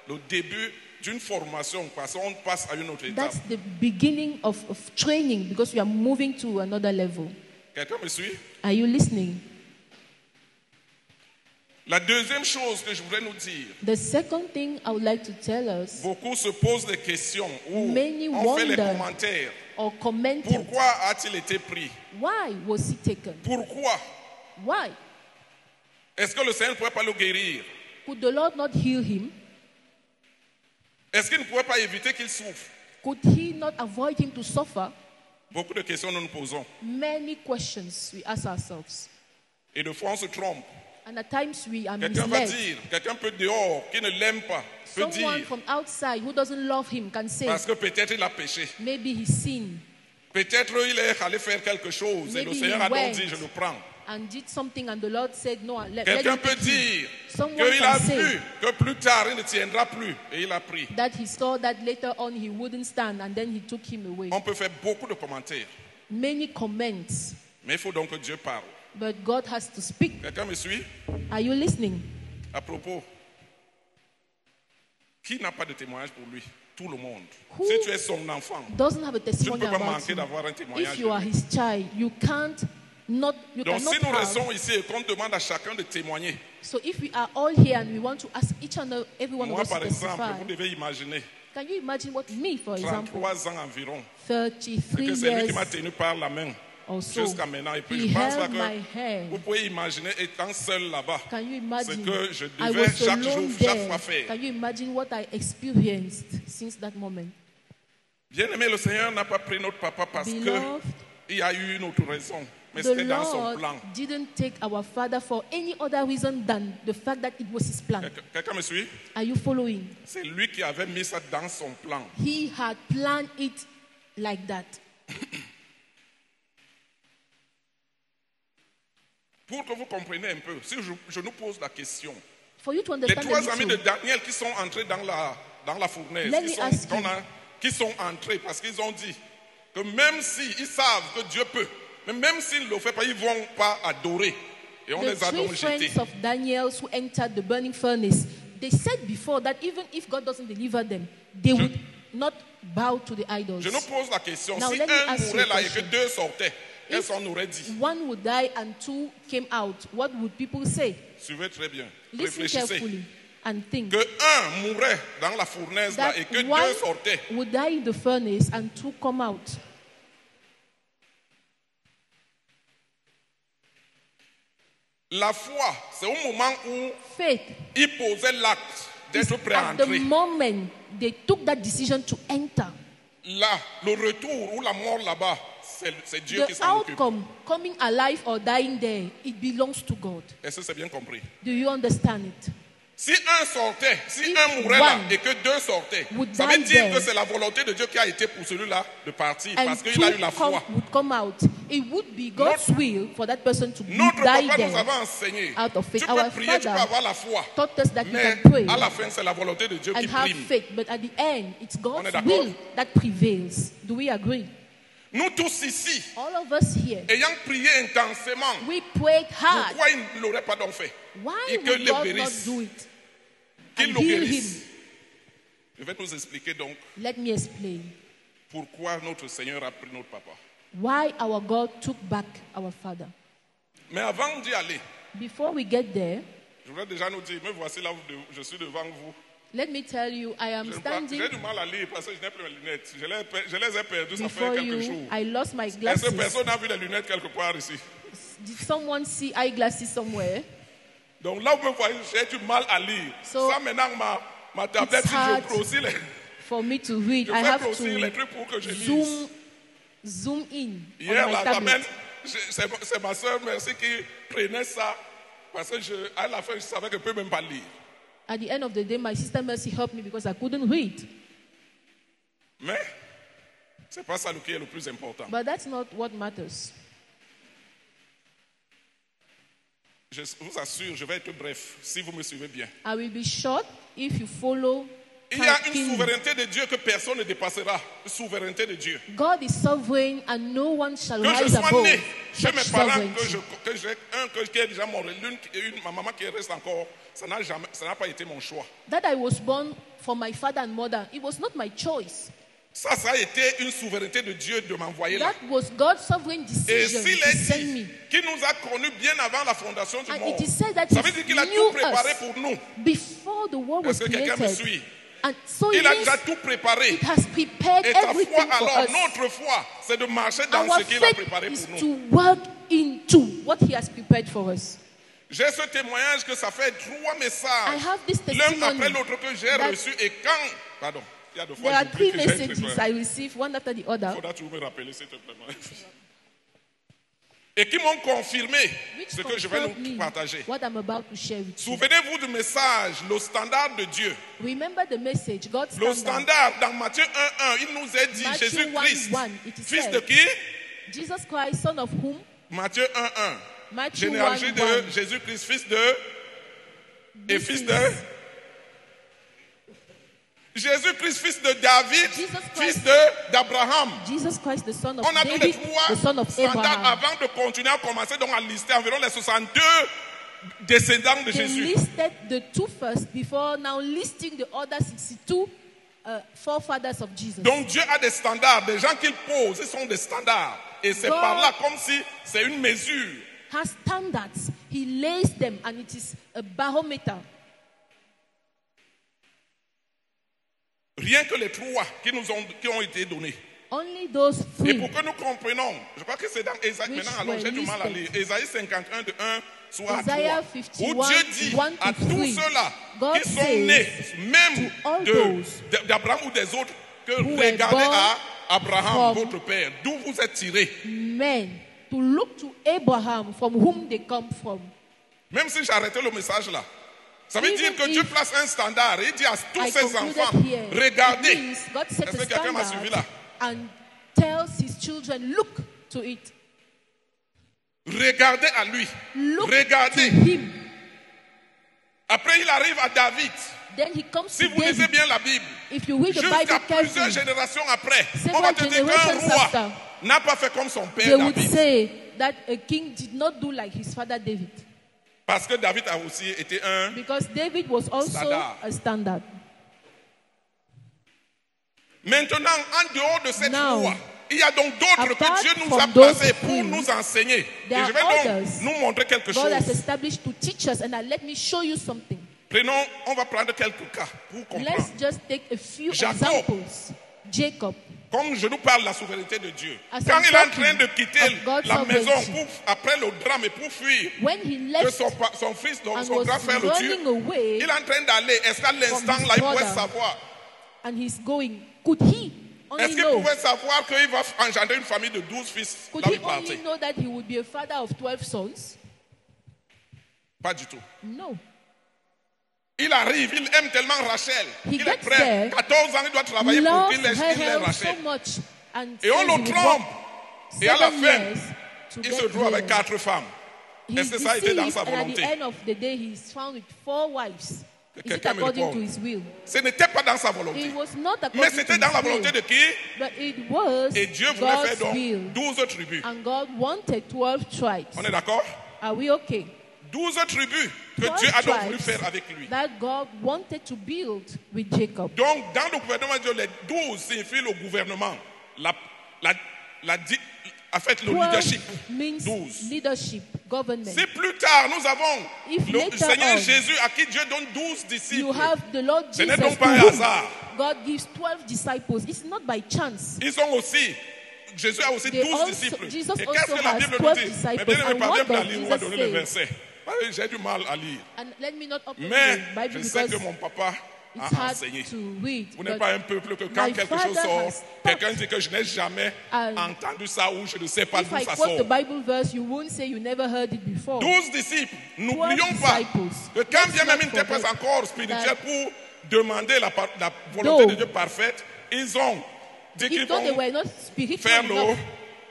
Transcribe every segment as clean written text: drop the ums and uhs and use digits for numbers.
le début d'une formation, parce qu'on passe à une autre étape. That's the beginning of training because we are moving to another level. Quelqu'un me suit? Are you listening? La deuxième chose que je voudrais nous dire, The second thing I would like to tell us, beaucoup se posent des questions ou Many on fait les wonder. commentaires. or commented, Pourquoi a-t-il été pris? why was he taken? Pourquoi? Why? Est-ce que le Seigneur ne pouvait pas le guérir? Could the Lord not heal him? Est-ce qu'il ne pouvait pas éviter qu'il souffre? Could he not avoid him to suffer? Beaucoup de questions nous nous posons. Many questions we ask ourselves. Et de fois on se trompe. And at times we are Quelqu'un va misled. dire, quelqu'un peut dehors qui ne l'aime pas, peut Someone dire, from outside who doesn't love him can say, parce que peut-être il a péché. maybe he sinned Peut-être il est allé faire quelque chose et le Maybe Seigneur he a donc went. dit, je le prends. and did something and the Lord said, no, let Quelqu'un me peut take him. dire Someone qu'il a can say vu que plus tard il ne tiendra plus et il a pris. that he saw that later on he wouldn't stand and then he took him away. On peut faire beaucoup de commentaires, Many comments, mais il faut donc que Dieu parle. but God has to speak. Quelqu'un me suit? Are you listening? À propos, qui n'a pas de témoignage pour lui? Tout le monde. Who Si tu es son enfant, Doesn't have a tu ne testimony peux pas about manquer him. d'avoir un témoignage. If you are his child, you cannot Donc si nous have. restons ici et qu'on demande à chacun de témoigner, So if we are all here and we want to ask each and every one of moi us to par exemple, testify, vous devez imaginer, can you imagine what me, for example, 33 ans environ, 33 que c'est lui years qui m'a tenu par la main or so, jusqu'à maintenant. Et puis he je pense pas held my que hand. vous pouvez imaginer étant seul là-bas, Can you ce imagine? que je I devais was chaque jour, alone chaque there. fois faire. Can you imagine what I experienced since that moment? Bien aimé, le Seigneur n'a pas pris notre papa parce Beloved, qu'il y a eu une autre raison, mais the c'était dans son Lord plan. didn't take our father for any other reason than the fact that it was his plan. Quelqu'un me suit? Are you following? C'est lui qui avait mis ça dans son plan. He had planned it like that. Pour que vous compreniez un peu, si je nous pose la question, For you to les understand trois the amis de little, Daniel qui sont entrés dans la fournaise, Let me ask you. qui sont entrés parce qu'ils ont dit que même s'ils savent que Dieu peut, mais même s'ils ne le font pas, ils ne vont pas adorer. Et on the les a three donc jetés. friends of Daniel who entered the burning furnace, they said before that even if God doesn't deliver them, they would not bow to the idols. Je nous pose la question, Now, si let me un ask you mourait a là et que question. deux sortaient, If qu'est-ce qu'on aurait dit? one would die and two came out, what would people say? Suivez très bien. Listen Réfléchissez. carefully and think. Que un mourait dans la fournaise là That et que one deux sortaient. would die in the furnace and two come out. La foi, c'est au moment où Faith, ils posaient l'acte d'être prêts à at the entrer. moment they took that decision to enter, Là, le retour ou la mort là-bas, c'est Dieu qui the s'en occupe. outcome, coming alive or dying there, it belongs to God. Est-ce que c'est bien compris? Do you understand it? Si un sortait, si If un mourait là one et que deux sortaient, would ça veut die dire there, que c'est la volonté de Dieu qui a été pour celui-là de partir And parce qu'il two a eu la foi. would come out. It would be God's will for that person to Notre die papa nous there. avait enseigné. Out of faith. Tu peux Our prier, tu peux father avoir la foi. Taught us that you Mais can pray à la fin, c'est la volonté de Dieu qui and have prime. faith, but at the end, it's On est God's d'accord? will that prevails. Do we agree? Nous tous ici, All of us here, ayant prié intensément, we prayed hard. pourquoi il ne l'aurait pas donc fait? Why Et que would le God not guérisse. do it? Qu'il And le heal guérisse. him. Je vais nous expliquer donc Let me explain pourquoi notre Seigneur a pris notre papa. why our God took back our father. Mais avant d'y aller, Before we get there, je voudrais déjà nous dire, me voici là où je suis devant vous. let me tell you, I am standing J'ai du mal à lire parce que je n'ai plus mes lunettes. Je les ai perdues, ça fait before quelques you. jours. I lost my Est-ce que glasses. personne n'a vu les lunettes quelque part ici? Did someone see eyeglasses somewhere? Donc là où vous me voyez, j'ai du mal à lire. So, Ça maintenant, ma tablette, it's si hard je grossis les, For me to read, je I fais have grossir les to trucs pour que je lise. zoom in Hier, on my là, quand même, tablet. c'est ma soeur Merci qui prenait ça parce que à la fin, je savais que je ne peux même pas lire. At the end of the day, my sister Mercy helped me because I couldn't read. Mais ce n'est pas ça qui est le plus important. But that's not what matters. Je vous assure, je vais être bref si vous me suivez bien. I will be short if you follow. Il y a can une kill me. souveraineté de Dieu que personne ne dépassera. Une souveraineté de Dieu. God is sovereign and no one shall Que je rise sois above né chez such mes parents, sovereignty. que j'ai un qui est déjà mort, ma maman qui reste encore, ça n'a pas été mon choix. That I was born from my father and mother, it was not my choice. Ça a été une souveraineté de Dieu de m'envoyer là. That was God's sovereign Et decision s'il to est send dit me. qu'il nous a connus bien avant la fondation du And monde, it is said that ça veut he dire qu'il a knew tout préparé us pour nous. before the world was Est-ce que quelqu'un me created. suit? And so it Il a means déjà tout préparé. it has prepared Et ta foi everything for alors, us. notre foi, c'est de marcher dans Our ce qu'il a faith préparé is pour to nous. work into what he has prepared for us. J'ai ce témoignage que ça fait 3 I messages, have this l'un après testimony. l'autre que j'ai that reçu et quand... Pardon, il y a deux fois There are j'oublie 3 que j'ai écrit messages ça. I received, one after the other, Faudra tu me rappeler, s'il te plaît. Et qui m'ont confirmé which ce que je vais confirmed nous me partager. what I'm about to share with you. Souvenez-vous du message, le standard de Dieu. Remember the message, God's Le standard. standard, dans Matthieu 1:1, il nous est dit, Matthew Jésus-Christ, 1:1, it is fils said, de qui? Jesus Christ, son of whom? Matthieu 1:1. Matthew Généalogie 1:1. de Jésus-Christ, fils de... Et This fils is de... Jésus-Christ, fils de David, Jesus Christ. fils d'Abraham. Jesus Christ, the son of On a tous les David, trois the son of standards Abraham. avant de continuer à commencer donc à lister environ les 62 descendants de They Jésus. listed the 2 first before now listing the other 62 forefathers of Jesus. Donc Dieu a des standards, des gens qu'il pose, ils sont des standards. Et c'est God par là comme si c'est une mesure. has standards. He lays them and it is a barometer. Rien que les 3 qui ont été donnés. Only those Et 3 pour que nous comprenions, je crois que c'est dans Ésaïe, Which maintenant alors j'ai du mal à lire. were Ésaïe 51 de 1 soit à 3. Isaiah Où 51, Dieu dit 1 to à tous 3, ceux-là God qui sont says nés, même to all those d'Abraham ou des autres, que who were regardez born à Abraham, from votre père, d'où vous êtes tirés. men to look to Abraham from whom they come from. Même si j'arrêtais le message là, ça veut Even dire que Dieu if place un standard et il dit à tous I ses concluded enfants, here. regardez. It means God set Est-ce a que quelqu'un m'a suivi là? standard and tells his children, look to it. Regardez à lui. Look Regardez. to him. Après il arrive à David. Then he comes Si to vous lisez David. bien la Bible, If you read the jusqu'à Bible plusieurs carefully, générations après, Several on va te dire qu'un generations roi after, n'a pas fait comme son they père would David. say that a king did not do like his father David. Parce que David a aussi été un... Because David was also Standard. a standard. Maintenant, en dehors de cette Now, loi, il y a donc d'autres que apart Dieu nous a from those placés pour three, nous enseigner. Et there je vais are donc others nous montrer quelque God has chose. established to teach us, and now let me show you something. Prenons, on va prendre quelques cas pour comprendre. Let's just take a few Jacob. examples. Jacob. Comme je nous parle de la souveraineté de Dieu. As Quand I'm il est en talking train de quitter of God's la maison sovereignty. après le drame et pour fuir, When he que left son fils, donc and son was grand frère le tue, running away il est en train d'aller. Est-ce qu'à l'instant his là, il pouvait brother, savoir? and he's going, could he only Est-ce qu'il know? pouvait savoir qu'il va engendrer une famille de 12 fils Could là où he il partait? only know that he would be a father of 12 sons? Pas du tout. No. Il arrive, il aime tellement Rachel. He Il est gets prêt. there, 14 ans, il doit travailler pour Loves qu'il laisse Rahel Rachel. so much and Et on says le he would trompe. work Et à la 7 fin, years to il get se trouve avec there. 4 femmes. He's Est-ce que ça a été dans deceived, sa and at volonté? the end of the day, he's found with 4 wives. Is it quelqu'un me according réponde. to his will? Ce n'était pas dans sa volonté. It was not Mais according c'était to dans la his volonté will, de qui? but it was Et Dieu voulait faire God's donc will. 12 tribus. And God wanted 12 tribes. On est d'accord? Are we okay? 12 tribus que 12 Dieu a donc voulu tribes faire avec lui. that God wanted to build with Jacob. Donc, dans le gouvernement de Dieu, les 12 signifient le gouvernement. En fait, le 12 leadership. means 12. leadership, government. Si plus tard, nous avons If le later Seigneur on, Jésus à qui Dieu donne 12 You disciples. have the Lord Ce n'est Jesus donc pas un to whom hasard. God gives 12 disciples. It's not by chance. Ils sont aussi, Jésus a aussi They 12 also- disciples. Jesus Et qu'est-ce also que la has Bible 12 nous dit? disciples. Mais bien, And pas what bien does à lire, on va Jesus donner les say? versets. J'ai du mal à lire. And let me not open Mais the Bible je sais because que mon papa it's a hard enseigné. to read. Vous n'êtes But pas un peuple que quand my quelque chose father sort, has quelqu'un dit que je n'ai jamais And entendu ça ou je ne sais pas if d'où I ça quote sort. the Bible verse, you won't say you never heard it before. 12 disciples, n'oublions 12 pas disciples. que quand Let's bien not même ils n'étaient pas forget encore spirituels that pour demander la volonté though de Dieu parfaite, ils ont dit qu'ils Even though they vont were not spiritual faire enough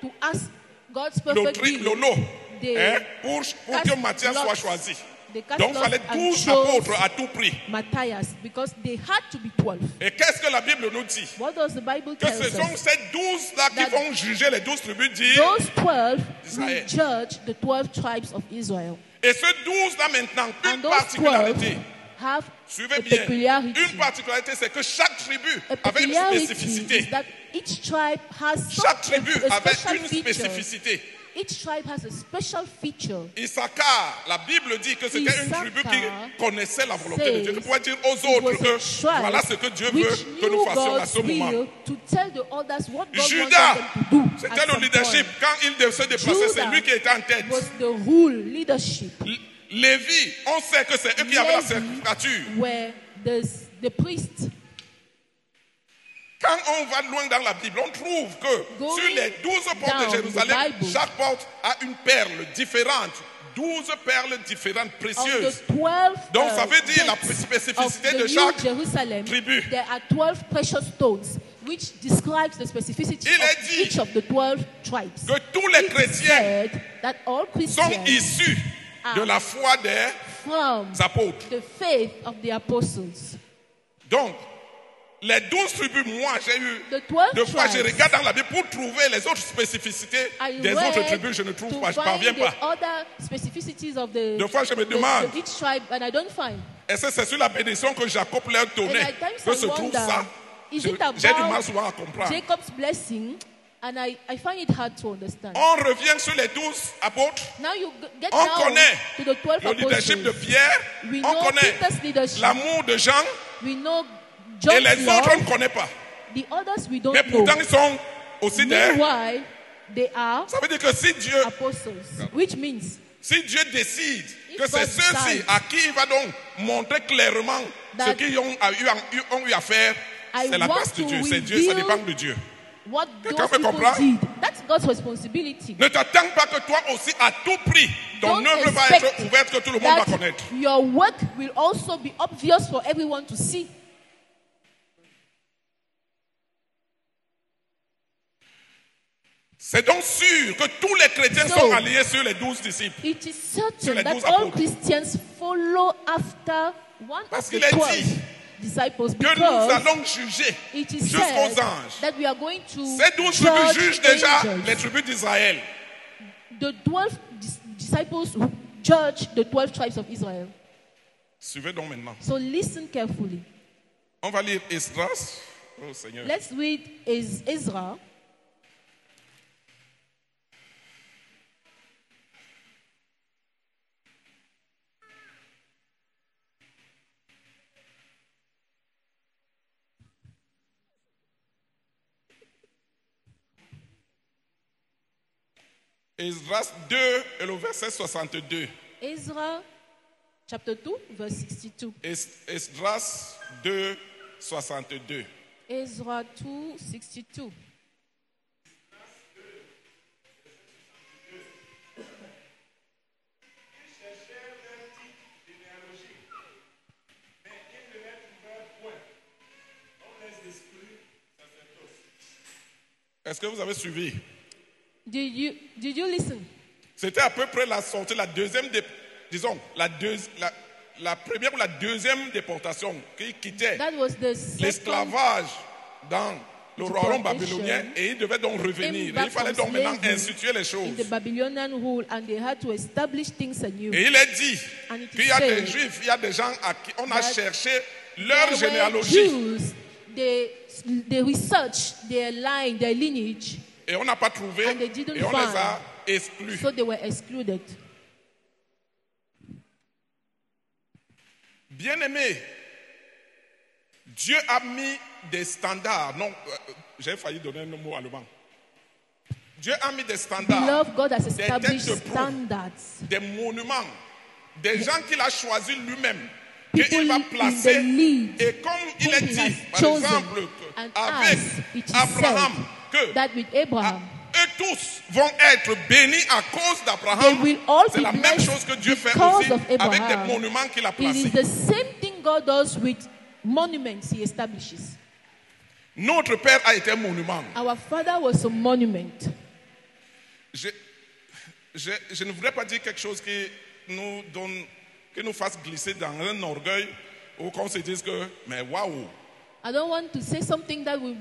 to ask God's le perfect tri, will, le lot they hein, pour que cast Matthias lots. soit choisi. They cast Donc il lots fallait and 12 chose apôtres à tout prix. Matthias because they had to be 12. Et qu'est-ce que la Bible nous dit? What does the Bible Que tell ce sont us? ces 12-là qui That vont juger les 12 tribus d'Israël. Those 12 will Israël. judge the 12 tribes of Israel. Et ce 12-là maintenant, And une those 12 particularité. have Suivez a bien. peculiarity. Une particularité, c'est que chaque tribu A avait une peculiarity spécificité. is that each tribe has Chaque tribu a avait special une feature. spécificité. Each tribe has a special feature. Issachar, la Bible dit que c'était une tribu qui connaissait la volonté de Dieu, qui pouvait dire aux It autres was a que tribe voilà ce que Dieu which veut que nous knew fassions à God's ce moment. will to tell the others what God Judas, wanted them to do. c'était at le some leadership. point. Quand il se déplaçait, c'est Judah lui qui était en tête. Was the rule leadership Lévi, on sait que c'est eux qui avaient la Lévi sacrature. were the priests. Quand on va loin dans la Bible, on trouve que Going sur les 12 portes down de Jérusalem, the Bible, chaque porte a une perle différente. 12 perles différentes, Of précieuses. the 12 Donc ça veut dire la gates spécificité of the de New chaque Jerusalem, tribu. there are 12 precious stones which describes the specificity Il est of dit each of the 12 tribes. que tous les It is chrétiens said that all sont Christians issus de la foi des from apôtres. the faith of the apostles. Donc, les 12 tribus, moi j'ai eu The 12 deux fois, je tribes, regarde dans la Bible pour trouver les autres spécificités I des read autres tribus, je ne trouve to pas, je ne find parviens the pas. other specificities of the, Deux fois, je me demande. each tribe, and I don't find. Et c'est sur la bénédiction que Jacob leur And donnait at times que I se trouve wonder, ça. is J'ai it du mal about souvent à comprendre. Jacob's blessing? And I find it hard to understand. On revient sur les 12 apôtres. Now you get On down connaît to the 12 le leadership de apostles. Pierre. We On know connaît Peter's leadership. l'amour de Jean. We know Et John's les autres, on ne love. connaît pas. The others we don't Mais know. pourtant, ils sont aussi des. Meanwhile, they are Ça veut dire que si Dieu, apostles, which means si Dieu décide If que c'est God ceux-ci decides à qui il va donc montrer clairement ce that qu'ils ont eu à faire, I c'est la want grâce de to Dieu. C'est Dieu, ça reveal dépend de Dieu. what Quelqu'un those peut people comprendre? did. That's God's responsibility. Ne t'attends pas que toi aussi, à tout prix, ton Don't œuvre va expect être ouverte, que tout le monde va that connaître. your work will also be obvious for everyone to see. C'est donc sûr que tous les chrétiens So, sont alliés sur les 12 disciples. It is Sur certain les that 12 all apôtres. Christians follow after one Parce of qu'il the est 12 dit disciples Que nous because allons juger it is jusqu'aux said anges. that we are going to Ces 12 tribus judge jugent déjà angels. les tribus d'Israël. The 12 disciples who judge the 12 tribes of Israel. Suivez donc maintenant. So listen carefully. On va lire Esdras. Oh Seigneur. Let's read Ezra. Esdras 2 et le verset 62. Ezra chapter 2, verse 62. Esdras 2, 62. Ezra 2, 62. Est-ce que vous avez suivi? Did you listen? C'était à peu près la sortie, la deuxième, disons, la première ou la deuxième déportation qui quittait That was the second l'esclavage dans le royaume deportation. babylonien et il devait donc revenir. Came back Il fallait from donc maintenant slavery instituer les in choses. the Babylonian rule, and they had to establish things anew. Et il est dit And it is qu'il y a des said juifs, il y a des gens à qui on a that cherché leur There were généalogie Jews, they researched their line, their lineage, et on n'a pas trouvé and they didn't et on find. les a exclus. so they were excluded. Bien-aimé, Dieu a mis des standards. Non, j'ai failli donner un mot allemand. Dieu a mis des standards, Beloved, God has des established têtes de proue, standards. des monuments, des gens qu'il a choisis lui-même, People qu'il va in placer. the lead Et comme il whom est he dit, has par chosen. exemple, And avec as it is Abraham, said que that with Abraham, eux tous vont être bénis à cause they d'Abraham. will all C'est be la même blessed chose que Dieu fait because aussi of avec des Abraham. monuments qu'il a It placés. is the same thing God does with monuments he establishes. Notre Père a été un monument. Our father was a monument. Je ne voudrais pas dire quelque chose qui nous donne qui nous fasse glisser dans un orgueil ou qu'on se dise que, mais waouh, I don't want to say something that will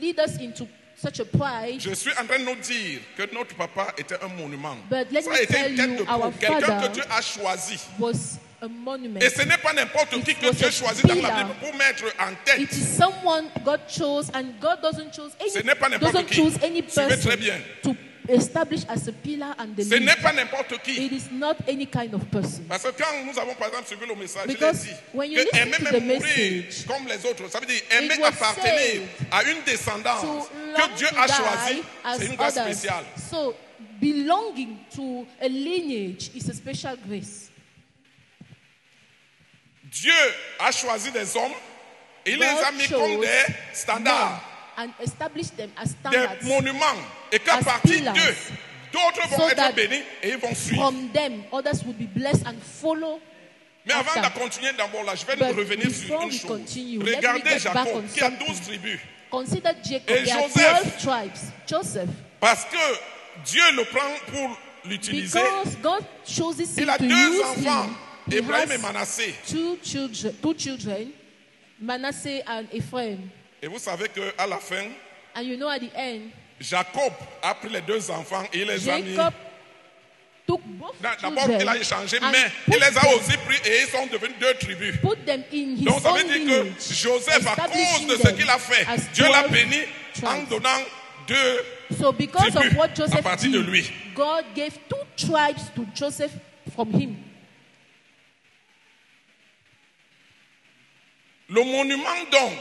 lead us into such a pride. je suis en train de nous dire que notre papa était un monument. But let Ça me a été tell une tête you, de our proue, quelqu'un que father Dieu a choisi. Was a monument. Et ce n'est pas n'importe qui It que was Dieu a choisit dans la pillar. Bible pour mettre en It tête. is someone God chose, and God doesn't choose Ce n'est pas n'importe doesn't qui. choose any Suivez person très bien. to establish as a pillar and the Ce lead. n'est pas n'importe qui. It is not any kind of person. Parce que quand nous avons par exemple suivi le message, Because il est dit when you que listen aimer to the même mourir message, comme les autres, ça veut dire aimer it was appartenir said à une descendance To que long Dieu to a die choisie, as c'est une grâce others. spéciale. So belonging to a lineage is a special grace. Dieu a choisi des hommes et il les a God mis comme chose des standards, men and established them as des standards. monuments. Et qu'à As partir pillars. d'eux, d'autres vont So être that bénis et ils vont suivre. From them, others will be blessed and follow. Mais avant after. de continuer d'abord là, je vais But nous revenir sur before une we chose. continue, let me Regardez get back Jacob on qui a something. 12 tribus. Consider Jacob. Et There are Joseph. 12 tribes. Joseph. Parce que Dieu le prend pour l'utiliser. Because God chooses him Il a to deux use enfants, him. He Ibrahim et has Manassé. two children, Manasseh and Ephraim. Et vous savez qu'à la fin, And you know at the end, Jacob a pris les deux enfants et il les a mis. Jacob took both D'abord, children il a échangé, and mais put il les a them- aussi pris et ils sont devenus deux tribus. put them in his Donc ça own veut dire lineage, que Joseph, à cause establishing de ce them qu'il a fait, as Dieu l'a 12 béni en tribes. donnant deux. So because tribus of what à Joseph partir de did, lui. God gave 2 tribes to Joseph from him. Le monument donc,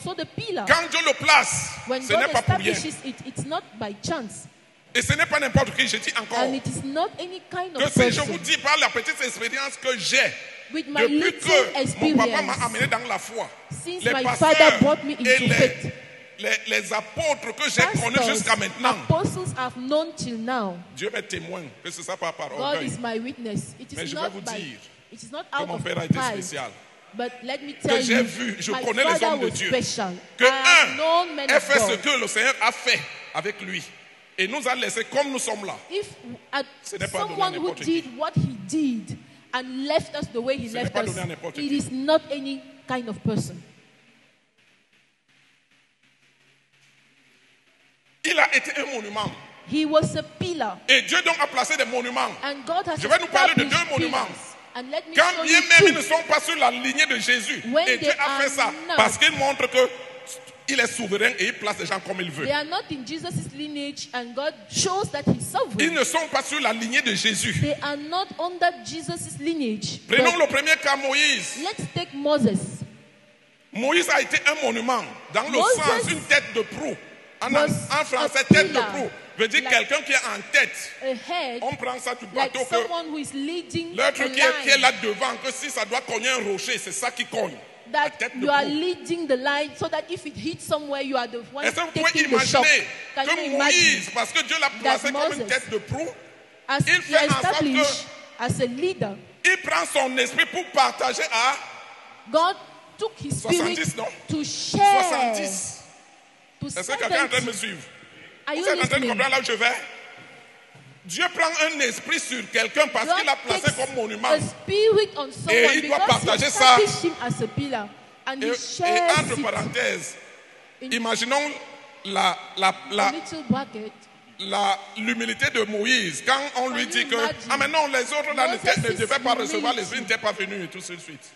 So the pillar, quand Dieu le place, when ce God n'est pas pour rien. establishes it, it's not by chance. Et ce n'est pas n'importe qui, je dis encore. And it is not any kind Que of si je person. vous dis par la petite expérience que j'ai, With my depuis little que mon papa m'a experience, amené dans la foi, since les my pasteurs father brought me et into faith, les apôtres que j'ai connus pastors, jusqu'à maintenant, apostles I've known till now. Dieu m'est témoin que c'est ça par God orgueil. is my witness. It Mais is je vais not vous by, dire it is not que out mon of père a été pride. spécial. But let me tell j'ai you, vu, je my connais les father hommes de was Dieu. special. Que I have known men un ait of fait ce God. que le Seigneur a fait avec lui et nous a laissés comme nous sommes là. If Ce n'est pas donné à someone who n'importe qui. did what he did and left us the way he Ce n'est left pas us, donné à n'importe it qui. is not any kind of person. Il a été un monument. He was a pillar. Et Dieu donc a placé des monuments. And God has Je vais nous parler de established deux monuments. pillars. And let me Quand show bien you même two. ils ne sont pas sur la lignée de Jésus. When Et Dieu they a fait are ça not. parce qu'il montre que il est souverain et il place les gens comme il veut. They are not in Jesus' lineage, and God shows that He's Ils sovereign. ne sont pas sur la lignée de Jésus. They are not under Jesus' lineage. Prenons But le premier cas, Moïse. let's take Moses. Moïse a été un monument dans le Moses sens une tête de proue. En was français, a tête de pillar, proue veut dire like quelqu'un qui est en tête. A head, On prend ça du like bateau que someone who is leading l'autre a qui est line. là devant, que si ça doit cogner un rocher, c'est ça qui cogne. La That tête de you are proue. leading the line so that if it hits somewhere, you are the one Est-ce que vous pouvez taking the shock. imaginer Can que you Moïse, imagine? parce que Dieu l'a placé comme une Moses- tête de proue, As il you fait are en sorte established as a leader, il prend son esprit pour partager à God took His 70, spirit non? to share. 70. To Est-ce que quelqu'un est en train de me 70. suivre? Are Vous you êtes en train de listening? comprendre là où je vais? Dieu prend un esprit sur quelqu'un parce God qu'il l'a placé takes comme monument. a spirit on someone Et il doit because He partager ça. established him as a pillar and Et, He et shares entre it parenthèses, in imaginons a little bucket. l'humilité de Moïse. Quand on lui Can dit you que, imagine? ah mais non, les autres là ne Moses' devaient pas recevoir, humility. l'esprit n'était pas venu et tout de suite.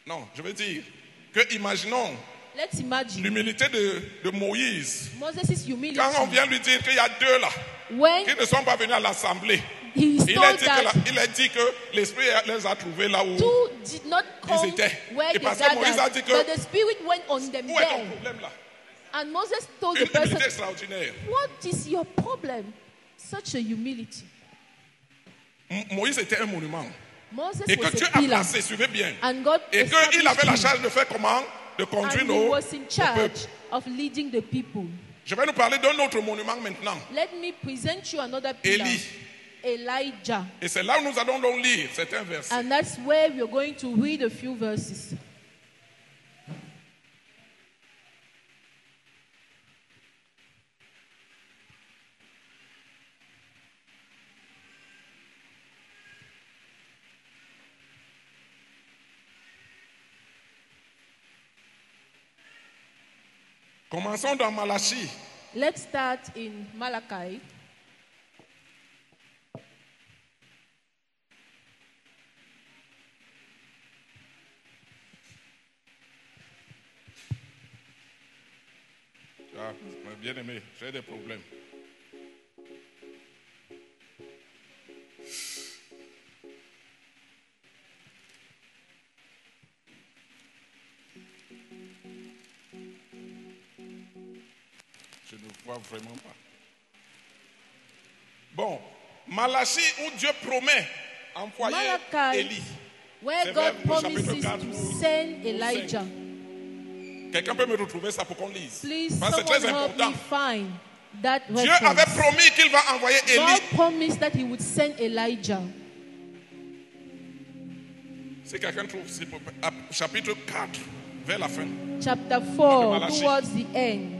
Non, je veux dire que imaginons Let's imagine l'humilité de Moïse. Moses' humility. Quand on vient lui dire qu'il y a deux là When qui ne sont pas venus à l'assemblée, he il told a dit that il a dit que l'esprit les a trouvés là où. two did not come étaient. where Et they parce que Moïse a gathered, dit que- but the spirit went on them Où est ton there. problème là? And Moses told Une the person, humilité extraordinaire. what is your problem? Such a humility. Moïse était un monument. Moses Et que was Dieu a a pillar. placé, suivez bien. And God Et qu'il avait la established him. charge de faire comment? De conduire And he nos was in nos peuples. charge of leading the people. Je vais nous parler d'un autre monument maintenant. Let me present you another pillar. Élie. Elijah. Et c'est là où nous allons donc lire certains versets. And that's where we're going to read a few verses. Commençons dans Malachie. Let's start in Malachi. Ah, bien aimé, j'ai des problèmes. Je ne vois vraiment pas. Bon, Malachie où Dieu promet envoyer Malachi, Élie. where C'est God vrai, au chapitre promises 4 to ou send 5. Elijah. Quelqu'un peut me retrouver ça pour qu'on lise. Please, Parce que c'est someone très help important. me find that Dieu avait reference. promis qu'il va envoyer Élie. God promised that he would send Elijah. Si quelqu'un trouve, chapitre 4, vers la fin. Chapter 4, Malachi. towards the end.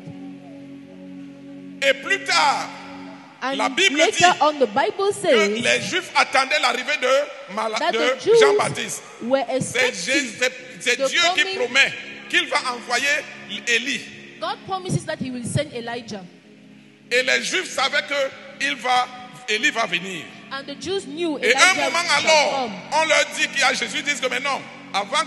Et plus tard, And la Bible later dit on, the Bible que says les Juifs attendaient l'arrivée that de the Jews Jean-Baptiste. were C'est expecting the Dieu qui coming. promet qu'il va envoyer Élie. God promises that he will send Elijah. Et les Juifs savaient que Élie va venir. And the Jews knew Et un Elijah moment shall alors, come. on leur dit qu'il y a Jésus, ils disent que mais non, avant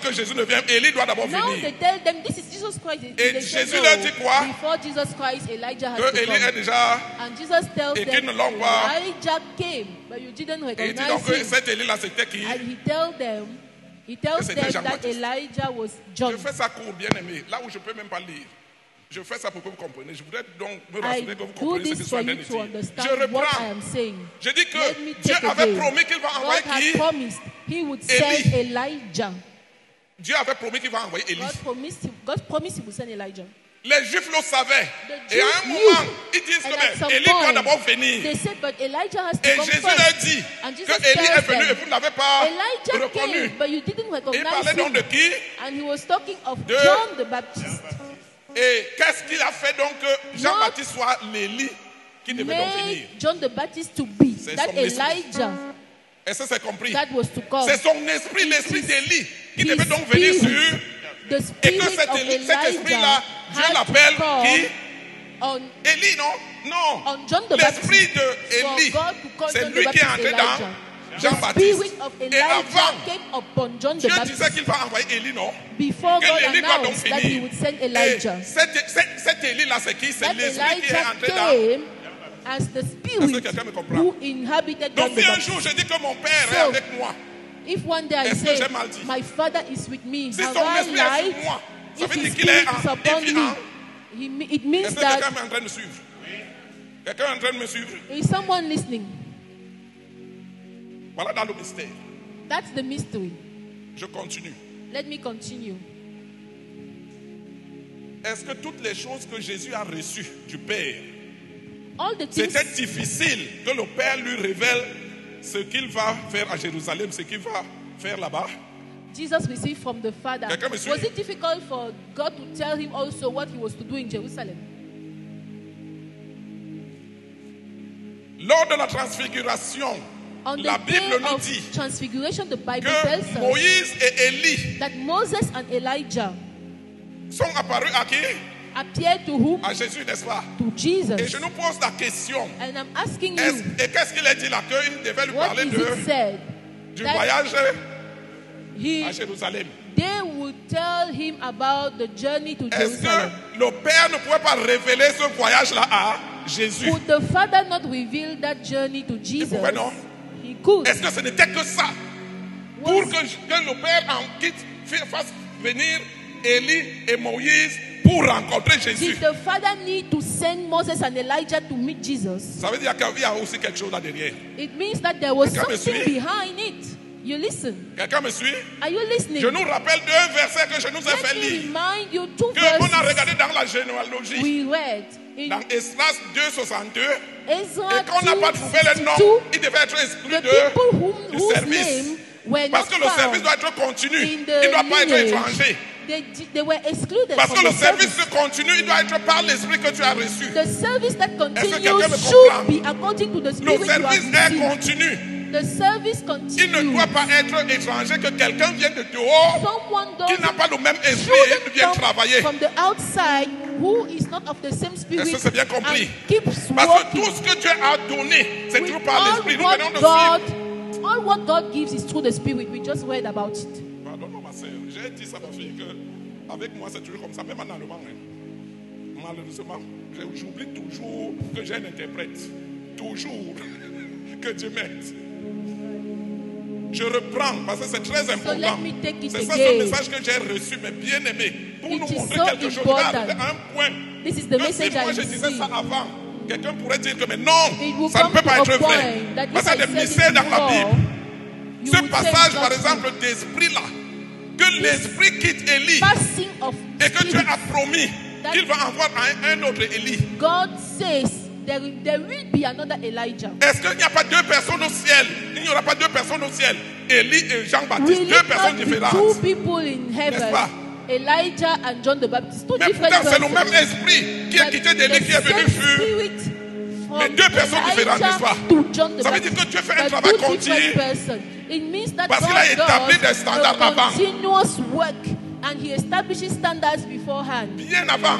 que Jésus ne vienne, Élie doit d'abord Now venir. they tell them this is Jesus Christ. Et They say, Jésus no, leur dit quoi? before Jesus Christ, Elijah has Que to Élie est come. déjà. And Jesus tells Et them qu'ils ne l'ont pas. Elijah came, but you didn't Et il dit recognize donc que him. cet Élie-là, c'était qui? And he tells them c'était that Jean-Baptiste. Elijah was John. Je fais ça court, bien aimé, là où je ne peux même pas lire. Je fais ça pour que vous compreniez. Je voudrais donc me I rassurer que vous do comprenez ce que this je suis for en train you de to dire. understand Je what I reprends. am saying. Je dis que Let me Dieu take avait again. promis qu'il va envoyer God had qui? promised he would Élie. send Elijah. Dieu avait promis qu'il va envoyer Élie. God promised he would send Elijah. Les Juifs le savaient. The Et à Jews un knew. moment, ils disent And que at mais some Élie doit point, d'abord venir. they said, but Elijah has to Et come Jésus first. leur dit And Jesus que Élie est tells venu et them, vous ne l'avez pas Elijah reconnu. came, but you didn't Il recognize parlait donc him. de qui? And he was talking of De- John the Baptist. Et qu'est-ce qu'il a fait donc que Jean-Baptiste soit l'Élie qui devait donc venir? Made John the Baptist to be C'est that son esprit. Elijah Est-ce que c'est compris? that was to come. C'est son esprit, l'esprit It is d'Élie qui his devait donc venir spirit. sur. The Et spirit que cet of esprit-là, Elijah Dieu had l'appelle to come qui? on Élie, non? Non. On John the L'esprit Baptist. de For Élie, God to call c'est John lui the qui est Baptist entré Elijah. dans The Jean-Baptiste. spirit of Et Elijah avant, came upon John the Dieu disait Baptist qu'il va envoyer Élie, non? before Que God l'Élie doit donc announced that he finir. would send Et Elijah. cet Élie-là, c'est qui? C'est That l'esprit qui est Elijah entré dans. came as the Est-ce que spirit quelqu'un me comprend? who inhabited John Donc the si un Baptist. jour je dis que mon père est So, avec moi, If one day I est-ce que say, j'ai mal dit? my father is with me, si have son I esprit est lied? sur moi, ça If veut his dire qu'il est spirit is en upon vivant. me, it means Est-ce que quelqu'un that est en train de me suivre? Quelqu'un est en train de me suivre? is someone listening. Voilà dans le mystère. That's the mystery. Je continue. Let me continue. Est-ce que toutes les choses que Jésus a reçues du Père, All the things c'était difficile que le Père lui révèle ce qu'il va faire à Jérusalem, ce qu'il va faire là-bas? Jesus received from the Father. Quelqu'un me suit? Was it difficult for God to tell him also what he was to do in Jerusalem? Lors de la transfiguration, On the la day Bible nous of dit transfiguration, the Bible tells que us Moïse et Élie that Moses and Elijah sont apparus à qui? appeared to whom? À Jésus, n'est-ce pas? To Et Jesus. je nous pose la question. And I'm asking Et you, qu'est-ce qu'il a dit là? Qu'il devait lui what parler is it said? du That voyage he, à Jérusalem. they would tell him about the journey to Est-ce Jerusalem. que le Père ne pouvait pas révéler ce voyage-là à Jésus? Could the Father not reveal that journey to Jesus? pouvait, non? He could. Est-ce que ce n'était que ça? Pour Was- que le Père en quitte, fasse venir Élie et Moïse pour rencontrer Jésus. Did the Father need to send Moses and Elijah to meet Jesus? Ça veut dire qu'il y a aussi quelque chose là derrière. It means that there was Quelqu'un me something suit? behind it. You listen. Quelqu'un me suit? Are you listening? Je nous rappelle deux versets que je nous ai fait Let me lire. remind you two Que on a verses regardé dans la généalogie. we read in Dans Esdras 2,62. Ezra Et qu'on n'a pas trouvé le nom, 2:62. il devait être exclu The people du whose service. name were not Parce que le service found doit être continu. in Il the ne doit pas être lineage, étranger. they were excluded Parce que from le the service service. se continue, il doit être par l'esprit que tu as reçu. The service that quelqu'un me continues comprend? should be according to the Le spirit you have service est received. continu. The service Il continues. ne doit pas être étranger, que quelqu'un vienne de dehors, Someone qui n'a doesn't pas le même esprit et shouldn't vient come travailler. from the outside who is not of the same spirit Est-ce que c'est bien compris? and keeps Parce que working. tout ce que Dieu a donné, c'est With toujours par l'esprit. Nous venons de all suivre. what God gives is through the spirit. We just read about it. Pardonne-moi, ma soeur. J'ai dit ça à ma fille, que avec moi, c'est toujours comme ça, même en allemand. Hein. Malheureusement, j'oublie toujours que j'ai un interprète. Toujours. Que Dieu m'aide. Je reprends parce que c'est très important. let me take it C'est ça again. ce message que j'ai reçu, mais bien aimé. Pour It nous is montrer so quelque chose. important. Regarde, un point. This is the Que message si moi I je disais ça received. avant, quelqu'un pourrait dire que mais non, It will ça ne come peut pas to être a vrai. point that Parce if qu'il y a I des said it mystères dans la before, Bible. you Ce would say passage, it's par not exemple, d'esprit là, que l'esprit quitte true. Élie Passing of et que Dieu spirit. a promis qu'il va envoyer un autre Élie. God says there will be another Elijah. Est-ce qu'il n'y a pas deux personnes au ciel? Il n'y aura pas deux personnes au ciel. Élie et Jean-Baptiste, Will deux it personnes not be différentes. two people in N'est-ce heaven? pas? Elijah and John the Baptist. Two Mais different pourtant, c'est le persons. même esprit qui a But quitté d'Élie, the qui est venu same sur. spirit from Mais deux personnes différentes, Elijah n'est-ce pas? to John the Ça veut dire Baptist. que Dieu fait un But travail two continu. different persons. It means that Parce qu'il a God établi does des standards a avant. continuous work and He establishes standards beforehand. Bien avant.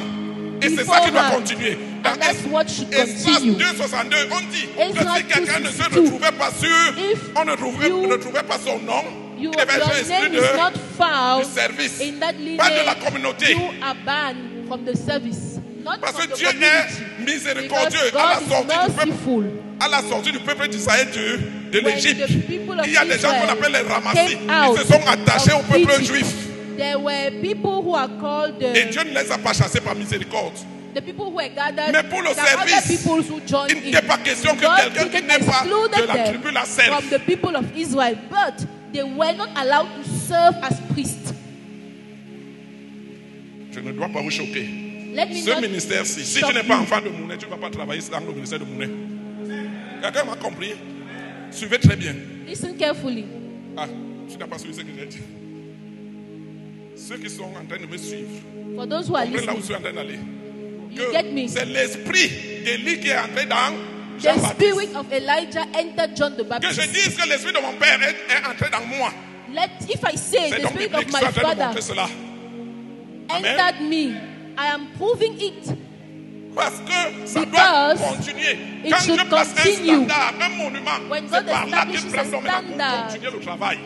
Et c'est ça qui doit Beforehand. continuer. Dans And that's what should Esdras continue. 2,62, on dit Esdras que si quelqu'un ne se 2:62, retrouvait pas sur, if on ne trouvait you- pas son nom, il Your devait être exclu name is not du found service, in that pas de la lineage. communauté. You are banned from the service, not Parce from que the Dieu community. est miséricordieux Because à la God is sortie du peuple. merciful. À la sortie du peuple d'Israël de When l'Égypte, the people of il y a des gens qu'on Israel appelle les ramassés. came out Ils se sont attachés au of peuple Egypt, juif. there were people who are called Et Dieu ne les a pas chassés par miséricorde. the people who were gathered. Mais pour le there are other service, people who joined il in. n'était pas question que God quelqu'un qui didn't n'est pas exclude de la them tribu la serve. from the people of Israel, but they were not allowed to serve as priests. Je ne dois pas vous choquer. Let me Ce not ministère-ci, si shock tu n'es pas you. enfant de Mounet, tu ne vas pas travailler dans le ministère de Mounet. Quelqu'un m'a compris? Suivez très bien. Listen carefully. Ah, tu n'as pas suivi ce que j'ai dit. Ceux qui sont en train de me suivre, For those who are comprenez là où listening, je suis en train d'aller. you get me. C'est l'esprit d'Élie qui est entré dans The Jean-Baptiste. spirit of Elijah entered John the Que Baptist. je dise que l'esprit de mon père est entré dans moi. If I say C'est the donc spirit biblique, of je suis my en train de father montrer cela. Amen. entered me, I am proving it. Parce que ça Because doit continuer. it Quand should je place un continue. standard, un monument, When c'est God par là qu'il establishes place a l'homme pour standard, continuer le travail.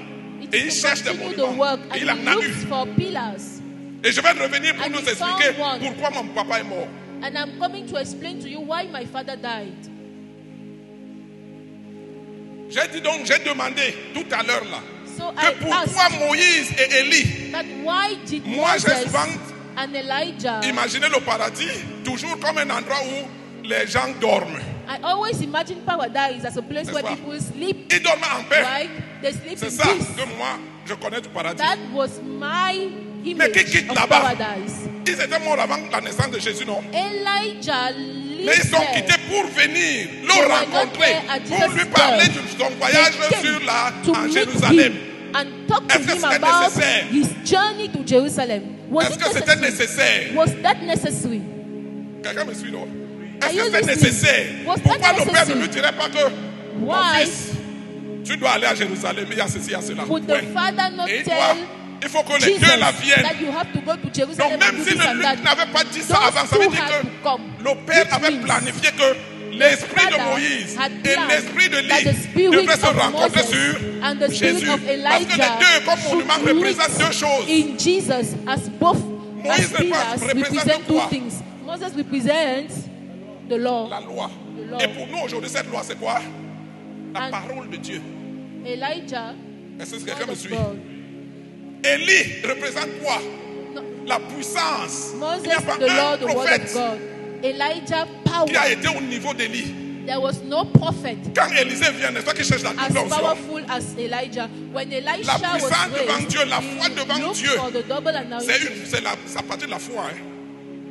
It Et il is to cherche des continue the monuments. work Et and il en he a eu. looks for pillars. Et je vais revenir pour And nous he expliquer found one. pourquoi mon papa est mort. And I'm coming to explain to you why my father died. J'ai demandé tout à l'heure là So que I pourquoi asked Moïse et Élie that why did Moi, j'ai Moses souvent and Elijah, imaginaient le paradis toujours comme un endroit où les gens dorment. I always imagine paradise as a place N'est-ce where pas? people sleep, Ils dorment en paix. right? They sleep C'est in ça peace. que moi je connais du paradis. That was my Mais qui image quitte of là-bas? paradise. Ils étaient morts avant la naissance de Jésus, non? Elijah Mais ils lived sont there. quittés pour venir They le were not rencontrer, there at pour Jesus' lui parler birth. de son voyage They came en to meet Jérusalem. him and talk to Est-ce que him c'était about nécessaire? his journey to Jerusalem. Was Est-ce it que c'était necessary? nécessaire? Was that necessary? Quelqu'un me suit, non? Are Est-ce you que c'était listening? nécessaire? Was that Pourquoi le père ne necessary? lui dirait pas que mon Why fils, tu dois aller à Jérusalem, il y a ceci, il y a cela. would the Point. father not Et tell il faut que les Jesus deux là viennent. that you have to go to Jerusalem Donc même and do si this and Luc that? n'avait pas dit ça Those avant, ça veut two dire had que to come. le père Which avait means planifié que l'esprit de father Moïse had et planned l'esprit de that the Lie spirit devraient se of rencontrer Moses sur and the spirit Jésus. of Parce que les Elijah deux, comme should monument, représentent deux meet choses. in Jesus as both Moïse as pillars représente represent two quoi? things. Moses represents the law. La loi. The law. Et pour nous aujourd'hui, cette loi, c'est quoi? La And- parole de Dieu. Elijah, Est-ce que word quelqu'un me of suit? God. Élie représente quoi? No, La puissance. Il Moses, n'y a pas the un law, the word of prophète God. Elijah, qui a power. été au niveau d'Élie. There was no prophet Quand Élisée vient, n'est-ce pas qu'il cherche la as double onction? powerful as Elijah. When Elisha La was puissance devant raised, Dieu, la foi he devant looked Dieu. for the double anointing. Ça partit de la foi. Hein.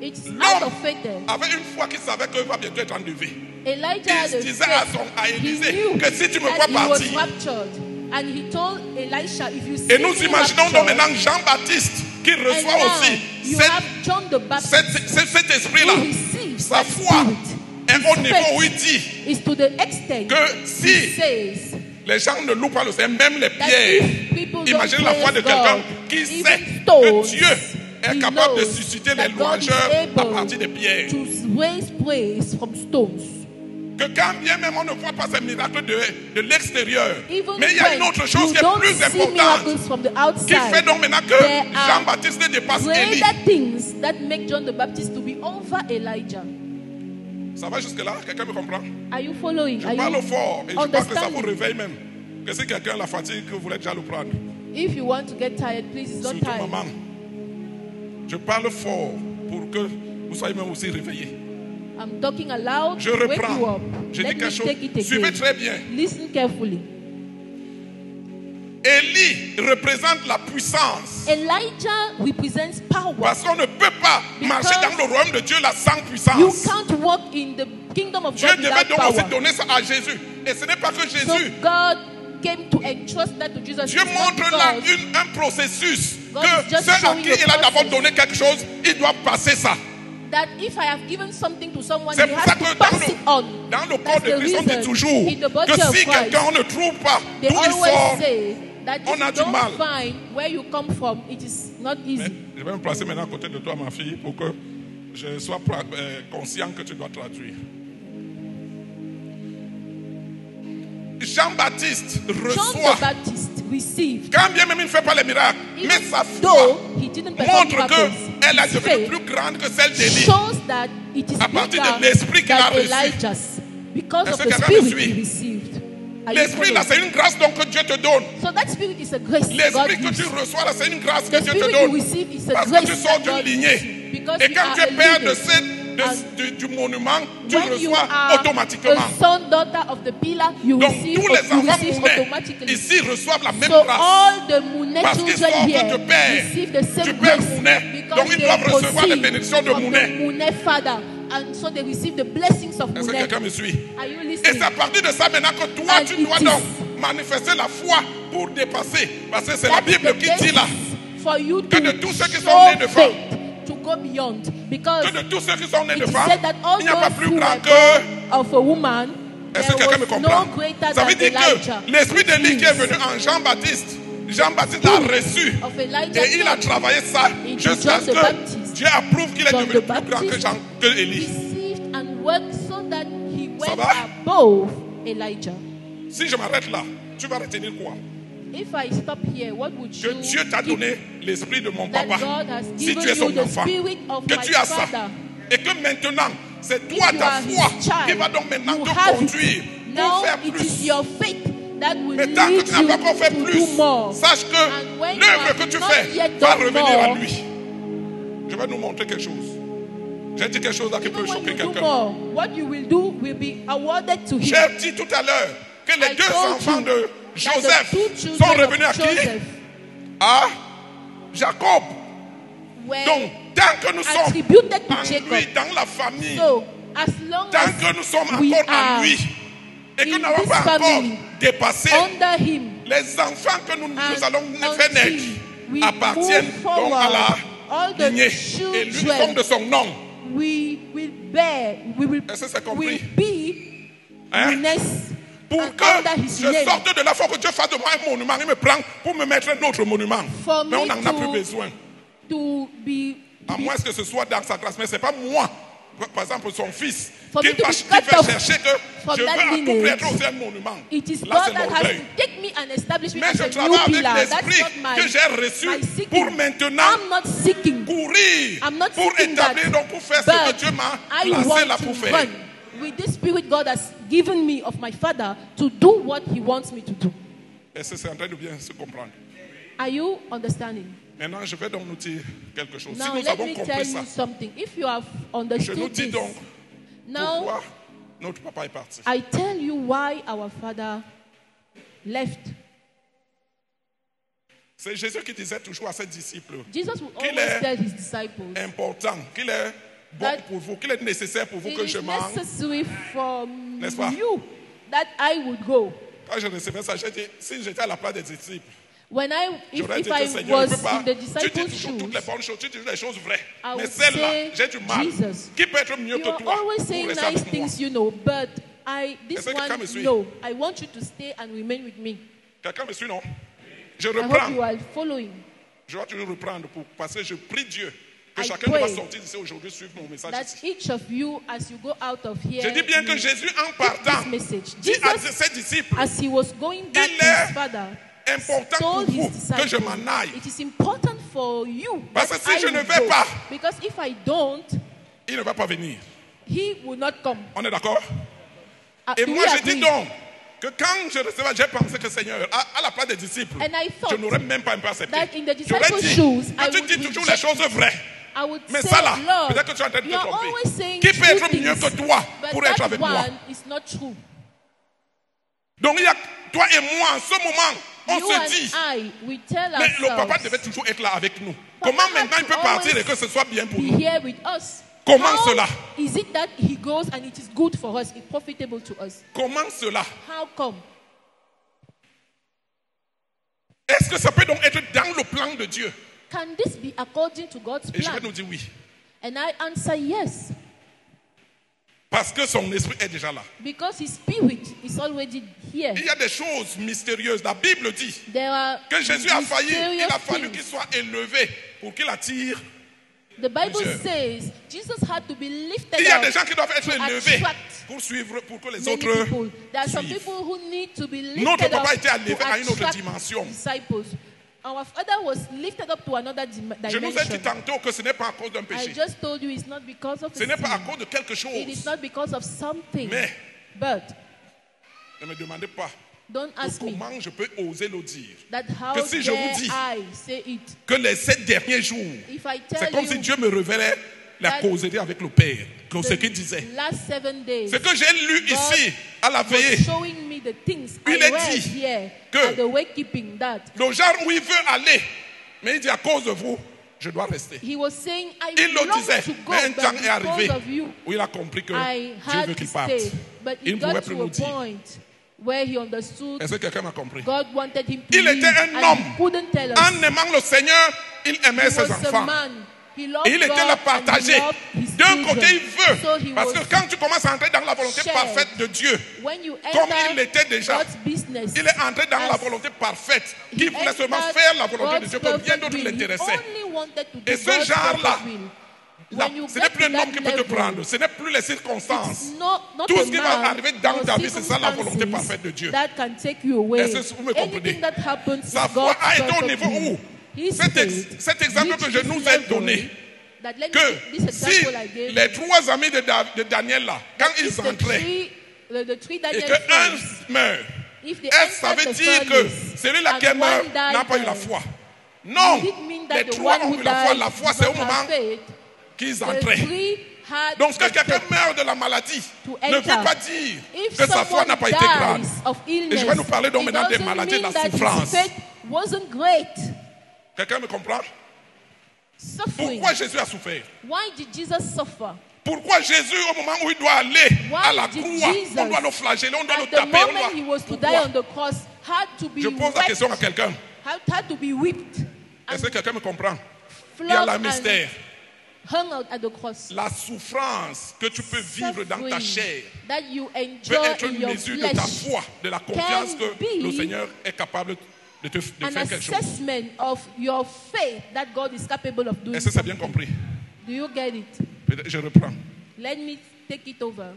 It's out L'homme of faith there. avait une foi qui savait qu'il va bientôt être enlevé. Elijah had Il a disait faith. à He Élisée knew que si tu me that vois he was partir. raptured. And he told Elisha, if you see Et nous me imaginons donc raptured, maintenant Jean-Baptiste qui and reçoit now aussi you have John the Baptist cet esprit-là. who receives Sa that foi spirit. est His au niveau où il faith dit is to the extent que he si says Les gens ne louent pas le Seigneur, même les that pierres. if people don't Imaginez la foi de praise quelqu'un God, qui even sait stones, que Dieu est he capable de knows susciter les that God is louangeurs à able partir des pierres. to raise praise from stones. Que quand bien même on ne voit pas ces miracles de l'extérieur, Even mais il y a une when autre chose you qui est don't plus see importante, miracles from the qui outside, fait donc maintenant que there are Jean-Baptiste dépasse Élie. greater things that make John the Baptist to be over Elijah. Ça va jusque-là? Quelqu'un me comprend? Are you following? Je Are parle you fort et je pense que ça vous understanding? réveille même. Que si quelqu'un a la fatigue, que vous voulez déjà le prendre. If you want to get tired, please, it's not Surtout time. maman. Je parle fort pour que vous soyez même aussi réveillés. I'm talking aloud. Je Wake you reprends. up. Je Let dis me quelque chose. take it Suivez again. très bien. Listen carefully. Élie représente la puissance. Elijah represents power. Parce qu'on ne peut pas marcher dans le royaume de Dieu là sans You puissance. can't walk in the kingdom of Dieu God devait without donc aussi power. donner ça à Jésus. Et ce n'est pas que So Jésus. God came to entrust that to Jesus. Dieu It's not montre là because un processus. God Que is just ceux à showing qui the il a d'abord process. donné quelque chose, ils doivent passer ça. that if I have given something to someone, C'est he pour ça has que to pass it on. dans le corps That's de the Christ, on dit reason toujours in the body que of si Christ, quelqu'un ne trouve pas They d'où il always sort, say that on if a you du don't mal. find where you come from, it is not mais easy. je vais me placer maintenant à côté de toi, ma fille, pour que je sois conscient que tu dois traduire. Jean-Baptiste John the reçoit, Baptist received, quand bien même il ne fait pas les miracles, mais even sa foi though he didn't perform montre miracles, qu'elle a his devenu faith plus grande que celle d'Élie. shows that it is À partir bigger de l'esprit qu'il a than reçu. Elijah's because Est-ce of que the quelqu'un me spirit suit? he received. Are you L'esprit là, following? c'est une grâce donc que Dieu te donne. So that spirit is a grace God L'esprit que gives. tu reçois là, c'est une grâce que The Dieu te spirit you donne. receive is a Parce que grace tu sors that d'une God lignée. gives you. Because Et you quand are tu es a père lineage. du monument, tu When you reçois are automatiquement. a son, daughter of the pillar, you Donc receive, tous les enfants mounais automatically. ici reçoivent la même So grâce. all the Mounet Parce qu'ils children sortent here du père, receive the same du père grace Mounet. because Donc ils they doivent recevoir les proceed bénédictions de from Mounet. the Mounet father, and so they receive the blessings of Est-ce que Mounet. quelqu'un me suit? Are you Et listening? c'est à partir de ça maintenant que toi, And tu it dois is- donc manifester la foi pour dépasser. Parce que c'est la That is Bible the qui dit là basis for you que de to tous ceux qui sont show nés de femmes, faith to go beyond, because que de tous ceux qui sont nés it de is femmes, said that all il n'y a pas those plus who grand were que... born of a woman, Est-ce que there quelqu'un me was comprend? no greater Ça veut than dire Elijah. que l'esprit Which d'Élie qui est means venu en Jean-Baptiste, Jean-Baptiste l'a reçu. of Elijah Et il a came, travaillé ça into jusqu'à ce John the que Baptist. Dieu approuve qu'il est John devenu the plus grand Baptist que Élie. received and worked so that he went va? above Elijah. Si je m'arrête là, tu vas retenir quoi? If I stop here, what would Que you Dieu t'a keep? donné l'esprit de mon That papa. God has Si given tu es you son the enfant, spirit of que my tu as ça. father. Et que maintenant, c'est If toi you ta are foi his child, qui va donc maintenant you te have conduire it. pour Now faire it is plus. your faith that will Mais tant que lead tu n'as you pas encore fait to plus, do more. sache que And when you l'œuvre have que tu not fais yet va done revenir à more, lui. Je vais nous montrer quelque chose. J'ai dit quelque chose là qui peut even when choquer you do quelqu'un. more, what you will do will be awarded to him. J'ai dit tout à l'heure que les I deux told enfants you de that Joseph the two children sont of revenus à qui? Joseph À Jacob. were Donc, tant que nous sommes attributed to en Jacob. lui, dans la famille, So, as long tant as que nous sommes we encore en are lui, et que nous in n'avons this pas encore family, dépassé, under him, les enfants que nous and allons faire naître until we appartiennent move donc à la forward, all the lignée et l'uniforme children de son nom. we will bear, we will, Est-ce que c'est will compris? be Hein? Eunice Pour and que under his je name. sorte de là, il faut que Dieu fasse de moi un monument. Il me prend pour me mettre un autre monument. For Mais on me n'en a to- plus besoin. To be, À moins que ce soit dans sa classe. Mais ce n'est pas moi, par exemple son fils, For qui me to va be cut off chercher que from je veux that à tout prix lineage. être aussi un monument. it is Là, God c'est that has l'orgueil. to take me and establish me Mais as je a new travaille avec pillar. That's l'esprit not my, que j'ai reçu my seeking. pour maintenant I'm not seeking. courir, I'm not pour seeking établir, that. donc pour faire ce que But Dieu m'a I placé want là to pour faire. run with this spirit God has given me of my father to do what he wants me to do. Et c'est en train de bien se comprendre. Are you understanding? Maintenant, je vais donc nous dire quelque chose. Now Si nous let avons me compris tell ça, you something. If you have je nous understood dis this, donc now pourquoi notre papa est parti. I tell you why our father left. C'est Jésus qui disait toujours à ses disciples Jesus would qu'il always est tell his disciples important, qu'il est bon That pour vous, qu'il est nécessaire pour vous it que is je mange. necessary for N'est-ce pas? you that I would go. Quand je recevais ça, j'ai dit, si j'étais à la place des disciples, When j'aurais if dit I que Seigneur, je was peux pas. in the Tu dis disciples' toujours toutes les shoes, bonnes choses, tu dis les choses vraies. I Mais would celle-là, say, j'ai du mal. Jesus, Qui peut être mieux you que are toi always pour saying rester nice avec moi? things, you know, but This Est-ce que quelqu'un me one, suit? no. I want you to stay and remain with me. Quelqu'un me suit, non? Je I hope reprends. you are following. Je dois toujours reprendre parce que je prie Dieu que I chacun va pray sortir d'ici aujourd'hui suivre mon message That ici. each of you, as you go out of here, Je dis bien que you Jésus, en take partant, this message. dit à Jesus, ses disciples, as he was going back Il to est his father, important pour told his vous que je disciples, m'en aille. it is important for you Parce that que si I je ne will vais go. pas, Because if I don't, Il ne va pas venir. he will not come. On est d'accord? Et Do moi, we je dis agree? donc que quand je recevais, j'ai pensé que Seigneur, à la place des disciples, And I thought je n'aurais même pas un peu accepté. that in the J'aurais disciples' dit shoes, I que tu would dis toujours les reject choses vraies. I would Mais say, ça là, Lord, peut-être que tu es en train de te you are tromper. always saying Qui peut true être mieux things, que toi but pour être that avec moi? one is not true. Donc il y a toi et moi en ce moment, on You se and dit, I, we tell mais le papa ourselves, devait toujours être là avec nous. Papa Comment had maintenant il to peut partir always et que ce soit bien pour be nous? here with us. Comment How cela? is it that he goes and it is good for us, it's profitable to us? Comment cela? How come? Est-ce que ça peut donc être dans le plan de Dieu? Can this be according to God's Et je vais plan? nous dire oui. And I answer yes, Parce que son esprit est déjà là. because his spirit is already here. Il y a des choses mystérieuses. La Bible dit There are que Jésus a failli, il mysterious a fallu qu'il things. soit élevé pour qu'il attire. The Bible plusieurs. says Jesus had to be lifted Il y a des up gens qui doivent être to élevés attract pour suivre, pour que les many autres people. There are some suivent. people who need to be lifted Notre papa up était élevé to à une autre attract dimension. disciples. Our father was lifted up to another Je nous ai dit dimension. tantôt que ce n'est pas à cause d'un I péché. just told you it's not because of Ce a n'est pas à sin. cause de quelque It is chose. not because of something. Mais But ne me demandez pas don't ask me comment je peux oser le dire. that how Que si je dare vous dis I say it. Que les 7 derniers jours, If I c'est tell comme you si Dieu me révélait la that causerie avec le Père, que ce qu'il the disait. last 7 days, Ce que j'ai lu God ici à la was veillée, showing me the things Il I est read dit here que at the wakekeeping that le genre où il veut aller, mais il dit à cause de vous, je dois rester. he was saying, I Il le long disait, to go, mais un but temps est arrivé because of you, où il a compris que I Dieu had veut to qu'il parte. stay. But Il he ne pouvait got plus to a nous dire. point where he understood Est-ce que quelqu'un m'a compris? God wanted him to Il leave, était un and homme. he couldn't tell us. En aimant le Seigneur, il aimait He ses was a enfants. man. He loved Et il était God là and he partagé. loved his D'un children. côté, il veut. So he Parce was que quand tu commences à entrer dans la volonté shared. parfaite de Dieu, When you comme enter il l'était déjà, God's business, il est entré dans la as volonté parfaite, he qui voulait seulement entered faire la volonté de God's Dieu, que bien perfect d'autres will. He l'intéressaient. only wanted to do Et ce God's genre-là, perfect will. Là, When you ce get n'est plus to un homme that qui peut te level, prendre, ce n'est plus les circonstances. it's not Tout a ce qui va man arriver dans or ta vie, c'est ça la volonté circumstances parfaite de Dieu. that can take you away. Est-ce que vous me comprenez? Anything that happens Sa is foi God's a été au perfect niveau will. où His cet faith exemple que je reached nous this ai level donné, that let me que take this si example I gave les 3 amis de Daniel là, quand if ils the entraient three et Daniel qu'un friends, meurt, if they est-ce que ça entered veut the dire que furnace celui-là and qui est one mort died n'a pas eu la there, foi? Non, did it mean that les the 3 one ont who eu la foi. died La foi, did c'est au not moment have faith? qu'ils The entraient. three had Donc, que the quelqu'un faith. meurt de la maladie To ne enter. veut pas dire If que sa foi someone n'a pas été grande. dies of Et illness, je vais nous parler donc it maintenant des doesn't maladies, de mean la that his souffrance. faith wasn't great. Quelqu'un me comprend? Suffering. Pourquoi Jésus a souffert? Why did Jesus suffer? Pourquoi Jésus, au moment où il doit aller à la Why did croix, Jesus, on doit le flageller, on doit le at the taper, on moment doit... he was to die Pourquoi? on the cross, had to be Je pose la question à whipped, quelqu'un. had to be whipped Est-ce que and quelqu'un me comprend? Il y a flogged la and mystère. hung out at the cross. La souffrance que tu peux vivre dans ta chair That you peut enjoy être in une your mesure de ta flesh, foi, de la confiance can que be le Seigneur est capable de an faire quelque chose. assessment of your faith that God is capable of doing Est-ce que c'est bien something. compris? Do you get it? Peut-être- Je reprends. Let me take it over.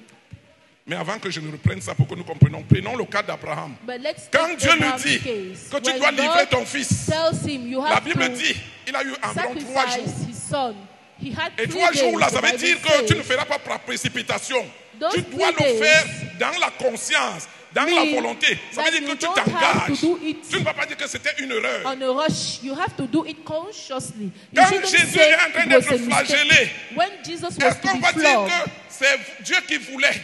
Mais avant que je ne reprenne ça pour que nous comprenions, prenons le cas d'Abraham. But let's Quand take Dieu lui Abraham's dit case. que tu When dois livrer God ton fils, tells him you la have Bible to dit il a eu environ 3 jours. sacrifice his son. He had Et 3 3 days. jours là, the ça veut Bible dire que says. tu ne feras pas par précipitation. Those Tu dois 3 le days faire dans la conscience, dans la mean volonté. Ça veut that dire que you tu don't have t'engages. to do it Tu ne vas pas dire que c'était une erreur. on a rush. You have to do it consciously. You Quand shouldn't Jésus say est en train it was d'être a mistake. flagellé, When Jesus was est-ce to qu'on be va dire flogged, que c'est Dieu qui voulait?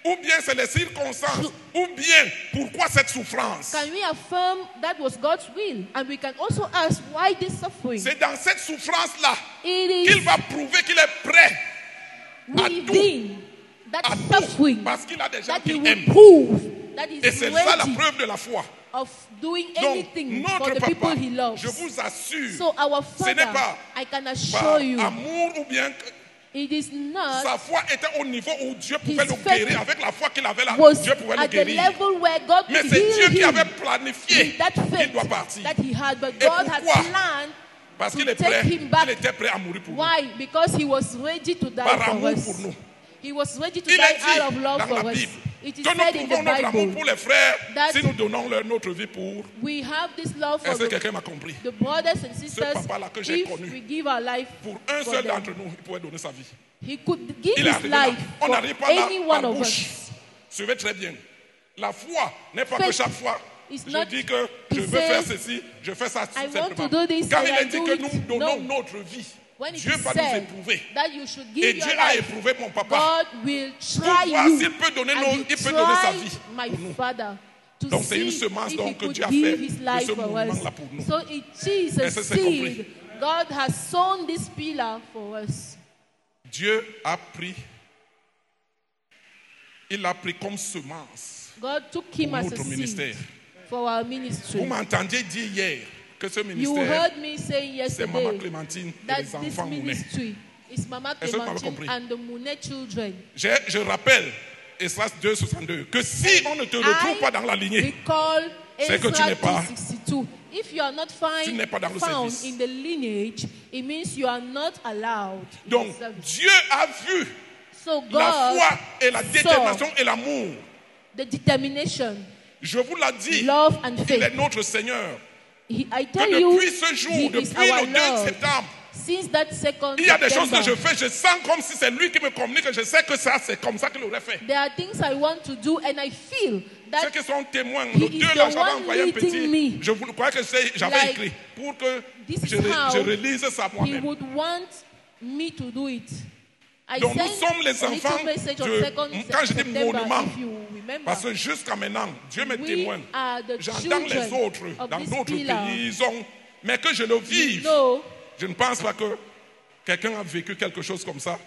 Ou bien c'est les circonstances? Ou bien pourquoi cette souffrance? can we affirm that was God's will? And we can also ask why this suffering? C'est dans cette souffrance-là It qu'il is va prouver qu'il est prêt à tout. within that à tout, suffering parce qu'il a des gens that he qu'il will aime. prove that he Et is c'est ça la ready preuve de la foi. of doing Donc, anything for notre the people papa, he loves. je vous assure, So our ce n'est Father, pas I can par assure you, amour ou bien It is not. Sa foi était au niveau où Dieu His pouvait le faith guérir. Avec la foi qu'il avait là, Was Dieu pouvait le at the guérir. level where God Mais could c'est Dieu heal qui him avait planifié with that qu'il faith doit partir. that he had, but Et God had pourquoi? planned Parce to qu'il est take prêt, him back. il était prêt à mourir pour nous. Why? Because he was ready to die Par for amour us. pour nous. He was ready to Il die est dit out of love dans for la us. Bible It is que nous said in prouvons the notre amour Bible pour les frères that si nous donnons notre vie pour. we have this love for Est-ce que the, quelqu'un m'a compris? the brothers and sisters. papa-là que j'ai If connu, we give our life Pour un for seul them, d'entre nous, il pouvait donner sa vie. he could give Il est his arrivé là. life On for n'arrive pas là any par one of bouche. us. Suivez très bien. La foi n'est pas Faith que chaque fois is je not dis que to je veux say, faire ceci, je fais ça I want simplement. to do this Car and il I a dit do que it. nous donnons No. notre vie. When it Dieu is va nous said éprouver. that you should Et give Dieu your a life, éprouvé mon papa. God will Pour try voir you. s'il peut donner, And il he peut donner sa vie tried my pour nous. father to Donc, c'est une see semence, if donc, he que could Dieu a give fait his de life ce for us. mouvement-là pour nous. So it is a Est-ce que c'est compris? seed. God has sown this pillar for us. Dieu a pris, il a pris comme semence God took him pour as a notre seed ministère. for our ministry. Vous m'entendiez dire hier que ce You ministère, heard me saying c'est Maman yesterday Clémentine et that les this enfants Mounet. ministry is Mama Est-ce que vous m'avez Clementine compris? and the Mounet children. Je rappelle, Esdras 2,62, que si on ne te retrouve pas dans la lignée, Recall c'est que tu Ezra n'es pas- 2:62. If you are not tu n'es pas dans le found service. in the lineage, it means you are not allowed. in donc the service. Dieu a vu So la God foi et la détermination et l'amour. the determination, Je vous l'ai dit, love and il est faith. notre Seigneur. I Que tell you, depuis ce jour, He is depuis our le 2 Lord. septembre, Since that second il y a des choses que September, je fais, je sens comme si c'est lui qui me communique, je sais que ça, c'est comme ça qu'il aurait fait. there are things I want to do, and I feel Ceux that qui sont témoins, He le is 2 the là, j'avais one envoyé un leading petit, me. je vous crois que j'avais Like, écrit pour que this je is how relise ça He moi-même. would want me to do it. I Donc, nous sent sommes les a enfants little message on de- 2nd quand je dis September, monument, if you remember. Parce que jusqu'à maintenant, Dieu me We témoigne. are the J'entends les children autres of dans this d'autres pillar. pays, ils ont, mais que je le vive. No, Je ne pense pas que quelqu'un a vécu quelque chose comme ça,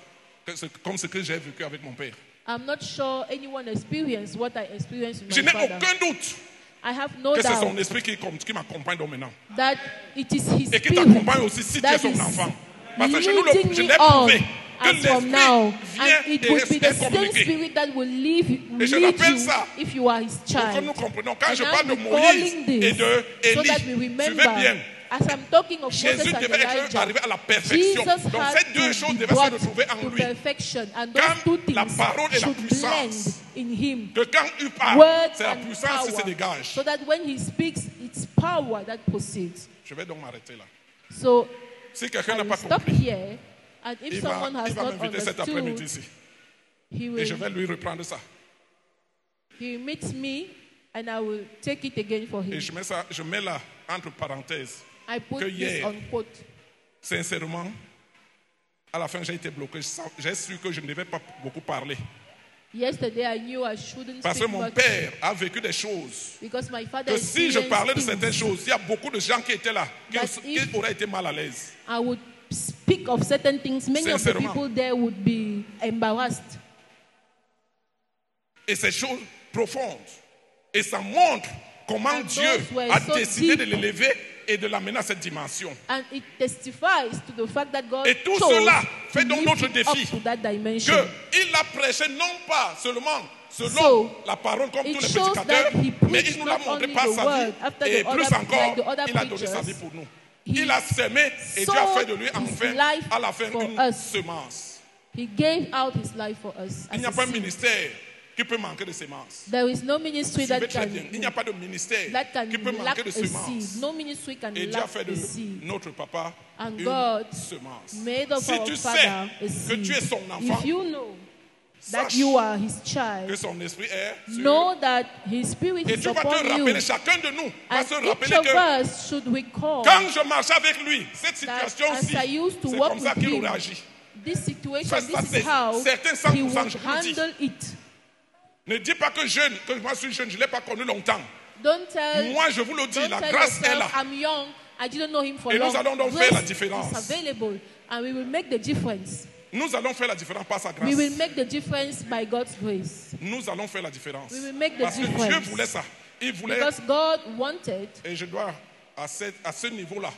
comme ce que j'ai vécu avec mon père. I'm not sure anyone experienced what I experienced with Je my n'ai father. aucun doute I have no que c'est son doubt esprit qui m'accompagne donc maintenant. that it is His Et qui Spirit t'accompagne aussi si tu es that son is enfant. Parce que leading je me l'ai on prouvé que as from now. l'esprit vient And it et will be the est same communiqué. Spirit that will lead je you rappelle ça if you are His Pour que child. nous comprenions, quand je And parle de I'm Moïse recalling et this de so that we Élie, remember, suivez bien, as I'm talking of Jésus Moses and devait Elijah, arriver à la perfection. Jesus Donc had ces deux to choses be devaient se brought retrouver en to lui. perfection, and Quand those two la things parole et la should puissance, blend in Him. Que quand il parle, Words c'est la and puissance qui se power, dégage. so that when He speaks, it's power that proceeds. Je vais donc m'arrêter là. So Si quelqu'un I n'a will pas stop compris, here, and if il someone va has not m'inviter cet après-midi understood, ici. he Et je will vais lui reprendre ça. he meets me, and I will take it again for Et him. je mets là, entre parenthèses, I put que this hier, on quote. sincèrement, à la fin j'ai été bloqué. J'ai su que je ne devais pas beaucoup parler. Yesterday, I knew I shouldn't Parce que speak mon much père a vécu des choses. because my father Que si je experienced parlais de things. certaines choses, il y a beaucoup de gens qui étaient là, qui That if- auraient été mal à l'aise. I would speak of certain things. Many of the Sincèrement. people there would be embarrassed. Et ces choses profondes. Et ça montre comment And Dieu those were a so décidé deep. de l'élever et de l'amener à cette dimension. And it testifies to the fact that God Et tout chose cela to fait donc lift notre it défi. up to that dimension. Qu'il a prêché non pas seulement selon So, la parole comme it tous les shows prédicateurs, that he mais preached il nous l'a not montré only par the sa word vie after et the plus other- encore, like the other il a donné sa preachers. vie pour nous. He Il a semé et Dieu a fait de lui sowed his enfin life à la fin for une us. semence. He gave out his life for us. Il as n'y a a pas un seed. ministère qui peut manquer de semences. There is no ministry Suivez that très bien. Il n'y a can, pas de ministère that can qui peut lack manquer a de semences. seed. No ministry can Et Dieu a lack fait de a seed. notre papa And une God semence. made of Si our tu sais father a que seed. tu es son enfant, If you know that sache you are his que child, son esprit est sur know that his spirit Et is Dieu va te upon you. rappeler, chacun de nous va And se each rappeler of que us should recall quand je marchais avec lui, cette that situation-ci, as I used to c'est walk comme ça with qu'il him, aurait agi. this situation, Ça, this c'est is how certain, 100%, he would je vous le dis. handle it. Ne dis pas que moi je suis jeune, je ne l'ai pas connu longtemps. Don't tell, Moi, je vous le dis, don't la tell grâce est là. yourself, I'm young, I didn't know him for Et nous long. allons donc Grace faire la différence. is available, and we will make the difference. Nous allons faire la différence par sa grâce. We will make the difference by God's grace. Nous allons faire la différence. We will make the Parce que difference. Dieu voulait ça. Il voulait, Because God wanted, et je dois, à ce niveau-là,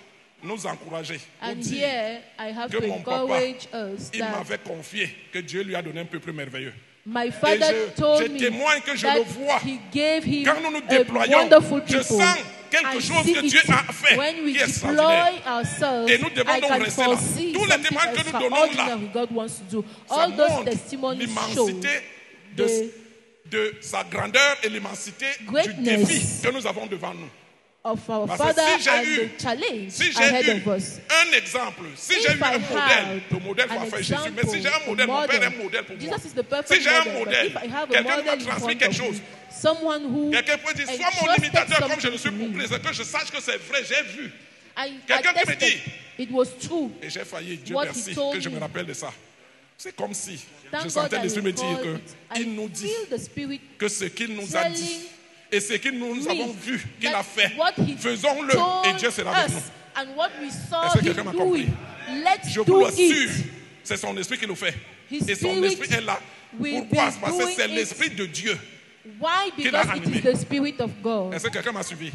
nous encourager. Pour And dire here I have que to mon papa, encourage us il that m'avait confié que Dieu lui a donné un peuple merveilleux. my father je told me témoigne que je that le vois. he gave him Quand nous nous a déployons, wonderful je people. sens quelque I chose see que Dieu it. a fait When we qui est deploy extraordinaire. ourselves, Et nous devons I donc can rester là. foresee Tous les something témoignages que nous donnons là, extraordinary God wants to do. ça All those montre testimonies show l'immensité the de sa grandeur et l'immensité du greatness défi que nous avons devant nous. of our Parce que Father si j'ai and eu- the challenge Si ahead j'ai of eu us. un exemple, si If j'ai eu I un modèle, have le modèle va an faire Jésus. Mais si j'ai un example, modèle, mon père est un model, modèle pour moi. Jesus is the perfect Si j'ai un model, but modèle, if I have a quelqu'un model m'a in transmis front quelque of chose. me, someone who Quelqu'un peut dire, sois mon entrusted imitateur comme je something le suis to pour me, plaisir, que je sache que c'est vrai, j'ai vu. I Quelqu'un qui me attested dit, it was true. et j'ai failli, Dieu What he merci, told que je me me. rappelle de ça. C'est comme si Thank je God sentais I l'Esprit me dire recall it. I qu'il nous dit feel the Spirit que ce qu'il nous a dit telling et ce que nous me avons vu qu'il that a fait, what he faisons-le told et Dieu sera avec us nous. and what we saw Est-ce que him quelqu'un m'a doing, compris? let's Je vous do l'assure, it. c'est son esprit qui le fait. His Et son spirit esprit est là. will Pourquoi? be Parce que doing c'est it. l'esprit de Dieu. Why? Qu'il a Because it animé. is the Spirit of God. Est-ce que quelqu'un m'a suivi?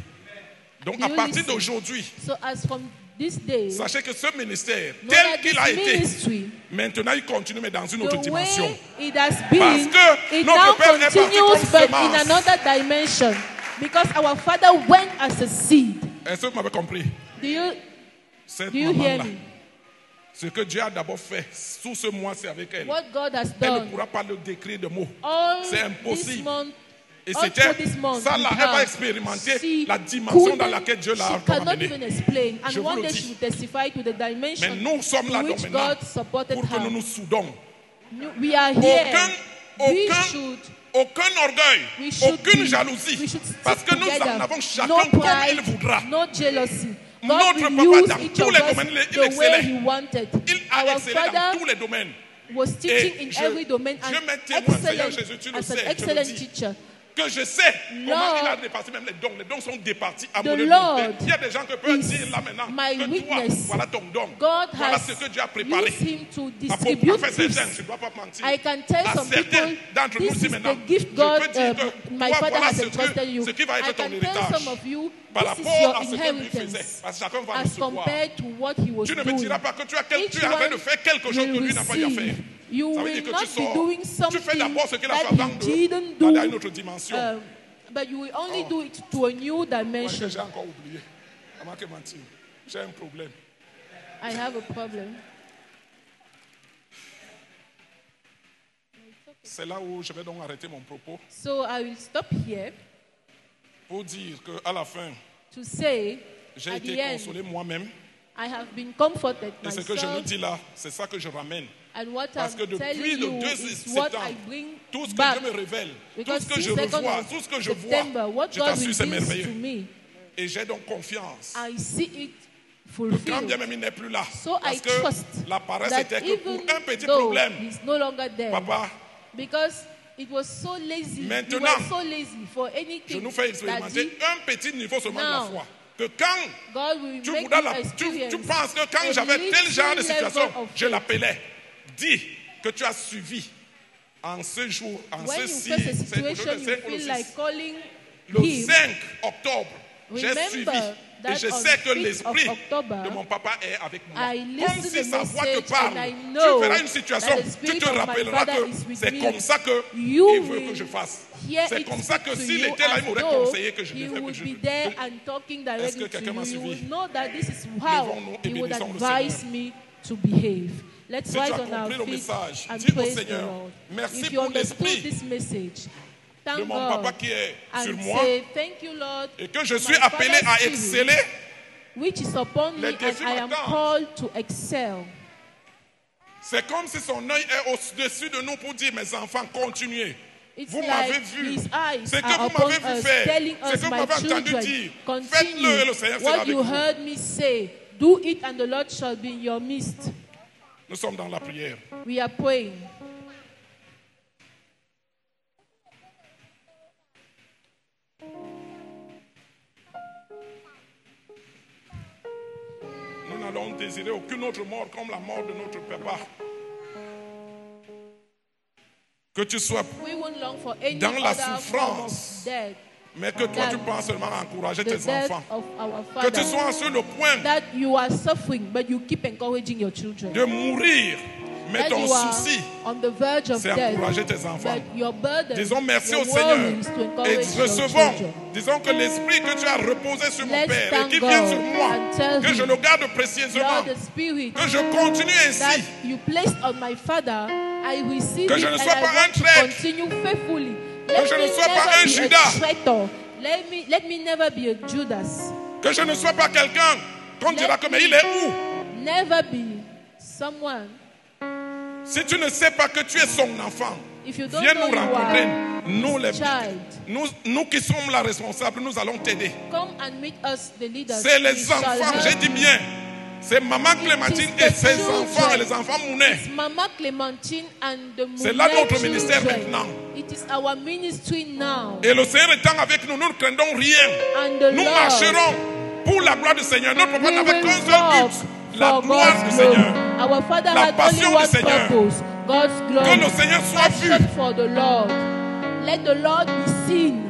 Donc Do à you partir listen? d'aujourd'hui, So as from this day, sachez que ce ministère, know tel that qu'il this a été, ministry, maintenant il continue mais dans une autre the dimension. way it has Parce been, que it notre now Père est parti continues, comme but in semence. another dimension. Because our Father went as a seed. Est-ce que vous m'avez compris? Cette Do you hear maman-là, me? ce que Dieu a d'abord fait sous ce mois, c'est avec elle. What God has Elle ne done pourra pas le décrire de mots. all C'est this impossible. month, Et all c'était through this month, ça là, with elle va her, expérimenter she la dimension dans couldn't- laquelle Dieu l'a she cannot amenée. even explain. Je And vous one le day dis. she will testify to the dimension Mais nous sommes là to donc which maintenant God supported pour que nous her. nous soudons. We are here. We Aucun, should aucun orgueil, We should aucune be- jalousie. we should stick Parce que nous together. en avons chacun No comme pride, il voudra. no jealousy. God Notre will papa, use dans each tous of les us domaines, il the way excellait. he wanted. Il a Our excellé dans Father tous les domaines. was teaching Et in je- every domain je and mets témoin, Seigneur excellent Jésus, tu le as sais, an je le excellent dis. teacher. Que je sais comment Lord, il a dépassé même les dons. Les dons sont départis à the mon Lord Il y a des gens qui peuvent is dire là maintenant my que toi, witness. voilà ton don. God Voilà has ce que Dieu a préparé. used him to À distribute certains, je gifts. ne dois pas mentir. I can tell À some certains people, d'entre nous this ici is maintenant, the gift je God, peux dire que my toi, Father voilà has ce entrusted you. ce qui va I être ton can tell héritage. some of you, Par this is rapport your à ce que lui faisait. inheritance Parce que chacun va as recevoir. compared to what he was Tu ne me doing. diras pas que tu Each es en train de one faire quelque chose que will lui n'a pas eu à faire. receive. You Ça veut will dire que not tu be sors. doing Tu fais something d'abord ce qu'il a that fait avant he didn't d'aller à une do, autre dimension. but you will only do it to a new Moi, dimension. j'ai encore oublié. Avant que mentir. J'ai un problème. I have a problem. C'est là où je vais donc arrêter mon propos So I will stop here pour dire qu'à la fin, to say, j'ai at the été end, consolé moi-même. I have been comforted Et ce que je nous myself. dis là, c'est ça que je ramène. And what Parce I'm que depuis telling le you 2 is what septembre, I bring tout ce que back. Dieu me révèle, tout Because ce que since je 2nd revois, of tout ce que je September, vois, what je God t'assure, c'est reveals to merveilleux. me, Et j'ai donc confiance. I see it Quand bien fulfilled. même il n'est plus là. So I Parce que trust la paresse that était que pour even un petit though problème, he's no longer there, papa, because it was so lazy, we Maintenant, were so lazy for je anything nous fais that expérimenter un petit niveau seulement de la Now, foi. Que quand God will tu, make voudras you tu experience penses que a quand j'avais tel genre de little situation, level of je faith. l'appelais. Dis que tu as suivi en ce jour, en When you ceci, face a c'est situation, le you 5 ou le feel 6. like calling Le him. 5 octobre, j'ai Remember suivi. that Et je on sais que 5th of l'esprit October, de mon papa est avec moi. I Comme listen si to sa the voix te message parle. and I Tu know verras une situation, that the tu spirit te of my rappelleras father que is with c'est me. comme ça qu'il You veut will que je fasse. hear C'est it comme ça speak que to s'il you était là, as il m'aurait though conseillé que je he devais. would be there and talking directly to quelqu'un m'a you. You suivi? would know that this is how Levons-nous et he would bénissons le advise Seigneur. me to behave. Let's Si tu rise as on our compris le feet message, and dis au praise the Seigneur, Lord. merci If you pour understood l'esprit this message, de thank mon papa God qui est sur and moi say thank you, Lord, et que je for suis my appelé Father's à spirit, exceller. which is upon me, Les and défis I am m'attendent. called to excel. C'est comme si son œil est au-dessus de nous pour dire, mes enfants, continuez. It's Vous like m'avez vu. his eyes Ce que are vous upon m'avez vu us, faire, telling ce us, que vous my m'avez entendu children, dire, continue faites-le et le Seigneur sera what avec you vous. heard me say. Do it and the Lord shall be in your midst. Nous sommes dans la prière. We are praying. Nous n'allons désirer aucune autre mort comme la mort de notre papa. Que tu sois We won't long for any dans la other form souffrance. of death. Mais que toi, tu penses seulement à encourager the tes death enfants. of our Que tu father, sois sur le point that you are suffering, but you keep encouraging your children. de mourir. Mais That ton you are souci, on the verge of c'est death, encourager tes enfants. but your burden, Disons merci your au Seigneur worry is to et encourage your recevons. children. Disons que l'esprit que tu as reposé sur mon Let's Père et thank qu'il vienne God sur moi, and tell que je him, le garde précieusement, Lord, the spirit que je continue that ainsi, you placed on my father, I receive Que it je ne and sois I pas un want to traître. continue faithfully. Que je ne sois pas un be Judas. a traitor. Let me never be a Judas. que je ne sois pas quelqu'un qu'on dira que mais il est où? Never be someone. Si tu ne sais pas que tu es son enfant, If you don't viens know nous you rencontrer. are Nous, les, child, nous qui sommes la responsable, nous allons t'aider. come and meet us, the leaders. C'est We les shall enfants, help j'ai dit you. bien. C'est Maman Clémentine et the ses children. enfants et les enfants Mounet. It's Mama Clementine and the C'est là Mounet notre ministère children. maintenant. It is our ministry now. Et le Seigneur étant avec nous, nous ne craignons rien. And the Nous Lord, marcherons pour la gloire du Seigneur. Notre papa we n'avait will qu'un seul walk but, la for gloire God's du glory. Seigneur. Our Father La had only passion du one Seigneur. purpose, God's glory. Que le Seigneur soit vu. Passion for the Lord. Let the Lord be seen.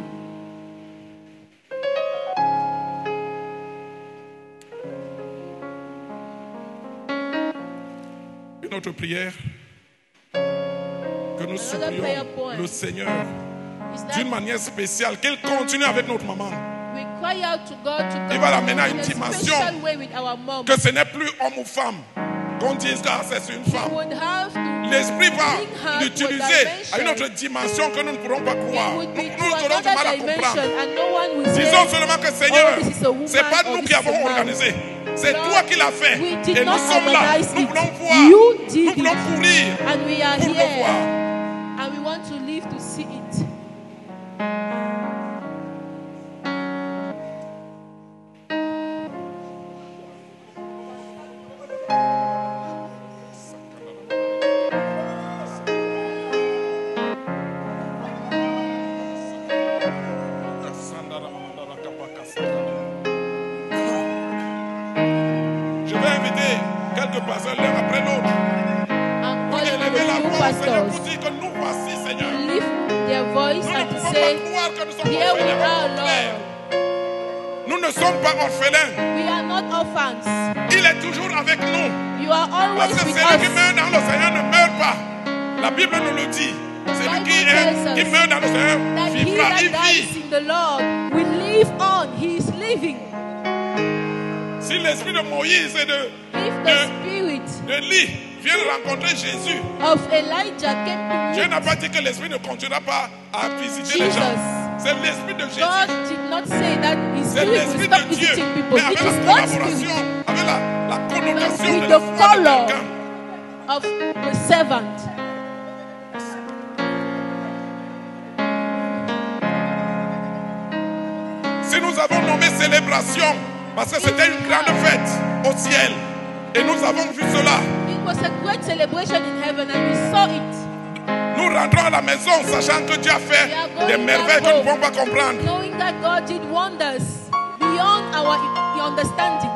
Une autre prière que nous Another prayer supplions point le Seigneur is that d'une manière spéciale, qu'il continue avec notre maman. we cry out to God to Il va come l'amener à in une a dimension special way with our mom. Que ce n'est plus homme ou femme. Qu'on dise que c'est une We femme. would have to L'Esprit va bring her to a l'utiliser à une dimension. autre dimension que nous ne pourrons pas croire. It would Nous, be nous to aurons du mal à another dimension comprendre. and no one will Disons say, seulement que Seigneur, oh, this is a woman c'est pas or nous this qui is a avons man. organisé. C'est Lord, toi qui l'as fait. we did Et nous not sommes là. organize Nous it. voulons voir. You did Nous voulons it. courir And we are pour le here voir. and we want to live to see it. Je vais inviter quelques pasteurs l'un après l'autre. I'm Pour calling élever la on the voix au Seigneur pastors pour dire que nous voici, Seigneur. to lift their voice Nous ne and to pouvons say, pas croire que nous sommes here we orphelins. are, Au contraire, Lord. nous ne sommes pas orphelins. We are not orphans. Il est toujours avec nous. You are Parce always que with celui qui us. meurt dans le Seigneur ne meurt pas. La Bible nous le dit. Celui qui meurt dans le Seigneur That he vivra. that Il dies vit. in the Lord will live on. He is living. Si l'esprit de Moïse et If the spirit d'Élie vient rencontrer Jésus, of Elijah came Dieu to n'a meet pas dit que l'esprit ne continuera pas à visiter les Jesus, gens. C'est l'esprit de Jésus. God did not say that his C'est spirit will l'esprit stop de Dieu. visiting people. Mais avec It la is one collaboration, spirit avec la connotation with de the la foi de color quelqu'un. of the servant. Si nous avons nommé célébration, parce que c'était une grande fête au ciel, et nous avons vu cela, It was a great celebration in heaven and we saw it. nous rentrons à la maison sachant que Dieu a fait We are going des merveilles que nous ne pouvons pas comprendre. Knowing that God did wonders beyond our understanding.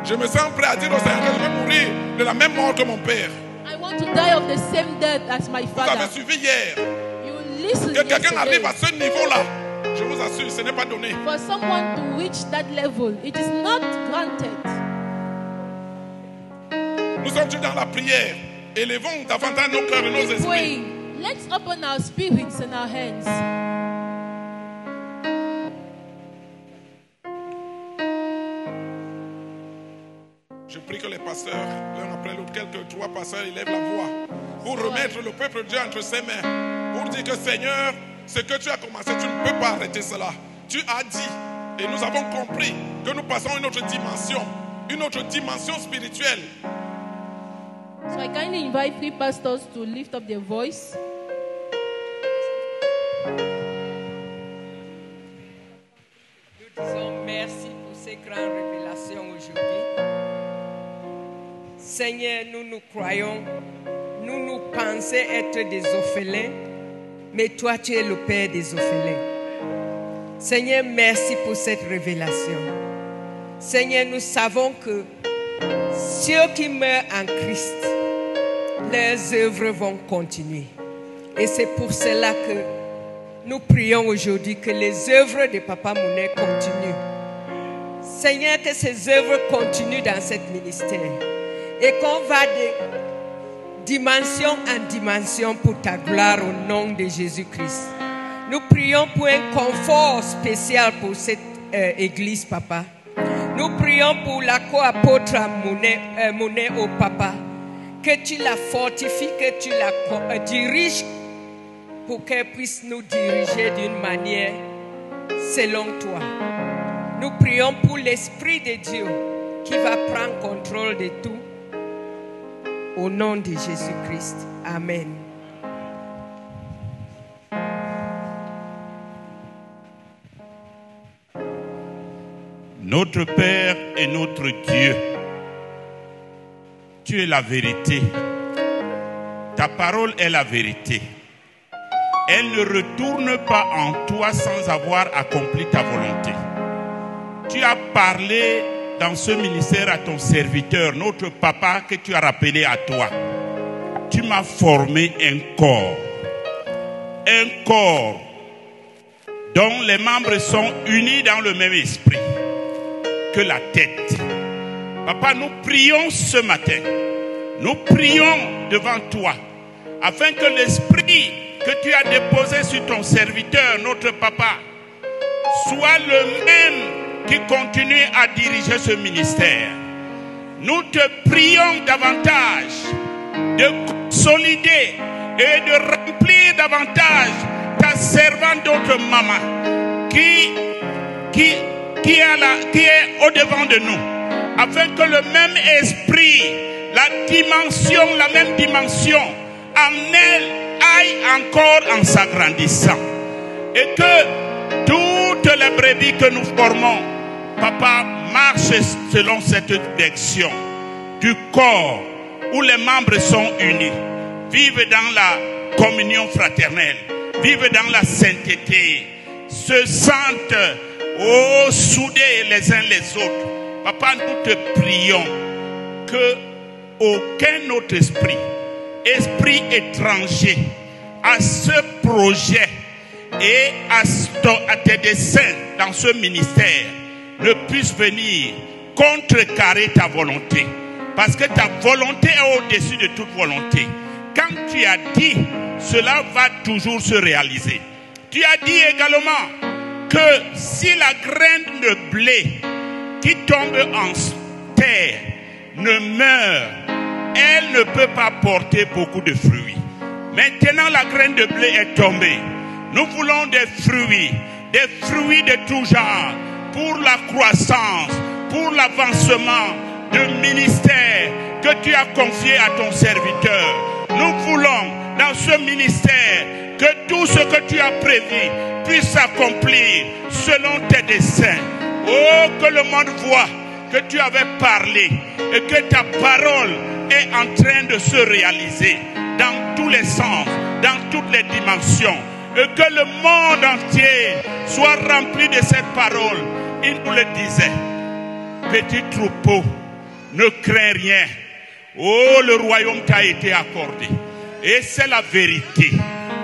Je me sens prêt à dire au Seigneur que je vais mourir de la même mort que mon père. I want to die of the same death as my Vous avez father. suivi hier You listen que quelqu'un arrive à yesterday. ce niveau-là. Je vous assure, ce n'est pas donné. For someone to reach that level, it is not granted. Nous sommes tous dans la prière. Élevons davantage nos cœurs et nos Keep esprits. praying. Let's open our spirits and our hands. Je prie que les pasteurs, l'un après l'autre, quelques trois pasteurs, élèvent la voix pour remettre le peuple de Dieu entre ses mains. Pour dire que Seigneur, ce que tu as commencé, tu ne peux pas arrêter cela. Tu as dit, et nous avons compris que nous passons à une autre dimension spirituelle. So I kindly invite three pastors to lift up their voice. Nous disons merci pour ces grandes révélations aujourd'hui. Seigneur, nous croyons, nous pensons être des orphelins, mais toi tu es le Père des orphelins. Seigneur, merci pour cette révélation. Seigneur, nous savons que ceux qui meurent en Christ, leurs œuvres vont continuer. Et c'est pour cela que nous prions aujourd'hui que les œuvres de Papa Mounet continuent. Seigneur, que ces œuvres continuent dans cet ministère et qu'on va de dimension en dimension pour ta gloire au nom de Jésus-Christ. Nous prions pour un confort spécial pour cette église, Papa. Nous prions pour la co-apôtre Mounet au Papa. Que tu la fortifies, que tu la diriges pour qu'elle puisse nous diriger d'une manière selon toi. Nous prions pour l'Esprit de Dieu qui va prendre contrôle de tout. Au nom de Jésus-Christ. Amen. Notre Père et notre Dieu, tu es la vérité. Ta parole est la vérité. Elle ne retourne pas en toi sans avoir accompli ta volonté. Tu as parlé dans ce ministère à ton serviteur, notre papa que tu as rappelé à toi. Tu m'as formé un corps dont les membres sont unis dans le même esprit que la tête. Papa, nous prions ce matin, nous prions devant toi, afin que l'esprit que tu as déposé sur ton serviteur, notre papa, soit le même qui continue à diriger ce ministère. Nous te prions davantage de consolider et de remplir davantage ta servante, notre maman, qui est au-devant de nous, afin que le même esprit, la même dimension en elle aille encore en s'agrandissant. Et que toutes les brebis que nous formons, Papa, marchent selon cette direction du corps où les membres sont unis, vivent dans la communion fraternelle, vivent dans la sainteté, se sentent soudés les uns les autres. Papa, nous te prions que aucun autre esprit étranger à ce projet et à tes desseins dans ce ministère ne puisse venir contrecarrer ta volonté. Parce que ta volonté est au-dessus de toute volonté. Quand tu as dit, cela va toujours se réaliser. Tu as dit également que si la graine de blé qui tombe en terre ne meurt, elle ne peut pas porter beaucoup de fruits. Maintenant, la graine de blé est tombée. Nous voulons des fruits de tout genre, pour la croissance, pour l'avancement de ministère que tu as confié à ton serviteur. Nous voulons, dans ce ministère, que tout ce que tu as prévu puisse s'accomplir selon tes desseins. Oh, que le monde voit que tu avais parlé et que ta parole est en train de se réaliser dans tous les sens, dans toutes les dimensions. Et que le monde entier soit rempli de cette parole. Il nous le disait: petit troupeau, ne crains rien. Oh, le royaume t'a été accordé. Et c'est la vérité.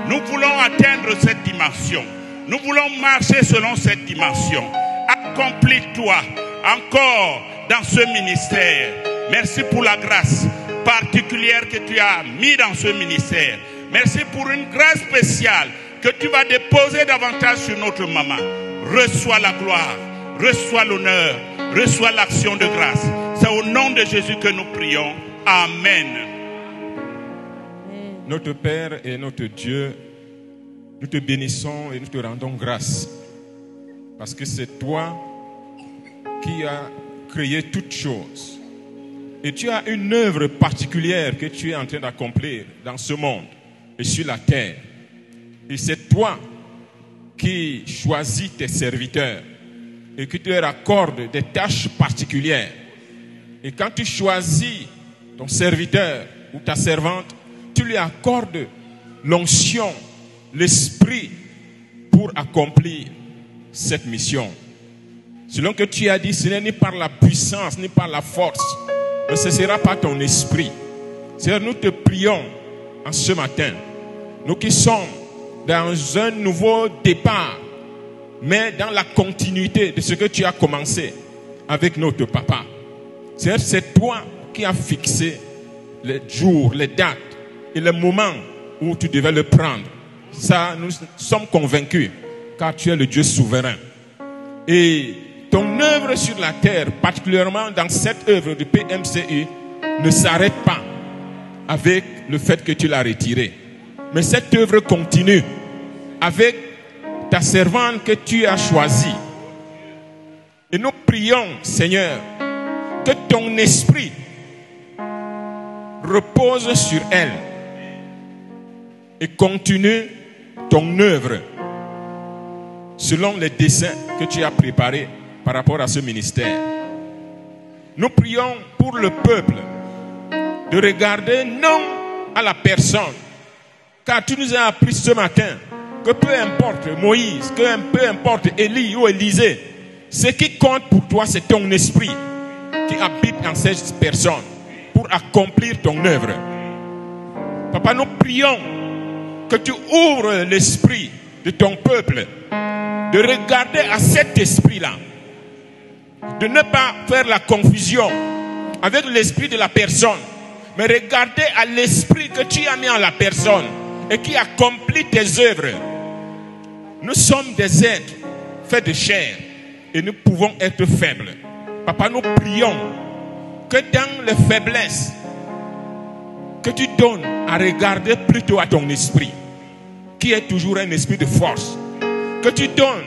Nous voulons atteindre cette dimension. Nous voulons marcher selon cette dimension. Accomplis-toi encore dans ce ministère. Merci pour la grâce particulière que tu as mis dans ce ministère. Merci pour une grâce spéciale que tu vas déposer davantage sur notre maman. Reçois la gloire, reçois l'honneur, reçois l'action de grâce. C'est au nom de Jésus que nous prions. Amen. Notre Père et notre Dieu, nous te bénissons et nous te rendons grâce. Parce que c'est toi qui as créé toutes choses. Et tu as une œuvre particulière que tu es en train d'accomplir dans ce monde et sur la terre. Et c'est toi qui choisis tes serviteurs et que tu leur accordes des tâches particulières. Et quand tu choisis ton serviteur ou ta servante, tu lui accordes l'onction, l'esprit pour accomplir cette mission. Selon que tu as dit, ce n'est ni par la puissance ni par la force, mais ce ne sera pas ton esprit. Seigneur, nous te prions en ce matin, nous qui sommes dans un nouveau départ, mais dans la continuité de ce que tu as commencé avec notre papa. Seigneur, c'est toi qui as fixé les jours, les dates et les moments où tu devais le prendre. Ça, nous sommes convaincus, car tu es le Dieu souverain. Et ton œuvre sur la terre, particulièrement dans cette œuvre du PMCU, ne s'arrête pas avec le fait que tu l'as retiré. Mais cette œuvre continue avec ta servante que tu as choisie. Et nous prions, Seigneur, que ton esprit repose sur elle et continue ton œuvre selon les desseins que tu as préparés par rapport à ce ministère. Nous prions pour le peuple de regarder non à la personne, car tu nous as appris ce matin que peu importe Moïse, que peu importe Élie ou Élisée, ce qui compte pour toi, c'est ton esprit qui habite dans cette personne pour accomplir ton œuvre. Papa, nous prions que tu ouvres l'esprit de ton peuple, de regarder à cet esprit-là, de ne pas faire la confusion avec l'esprit de la personne, mais regarder à l'esprit que tu as mis en la personne et qui accomplit tes œuvres. Nous sommes des êtres faits de chair et nous pouvons être faibles. Papa, nous prions que dans les faiblesses, que tu donnes à regarder plutôt à ton esprit, qui est toujours un esprit de force. Que tu donnes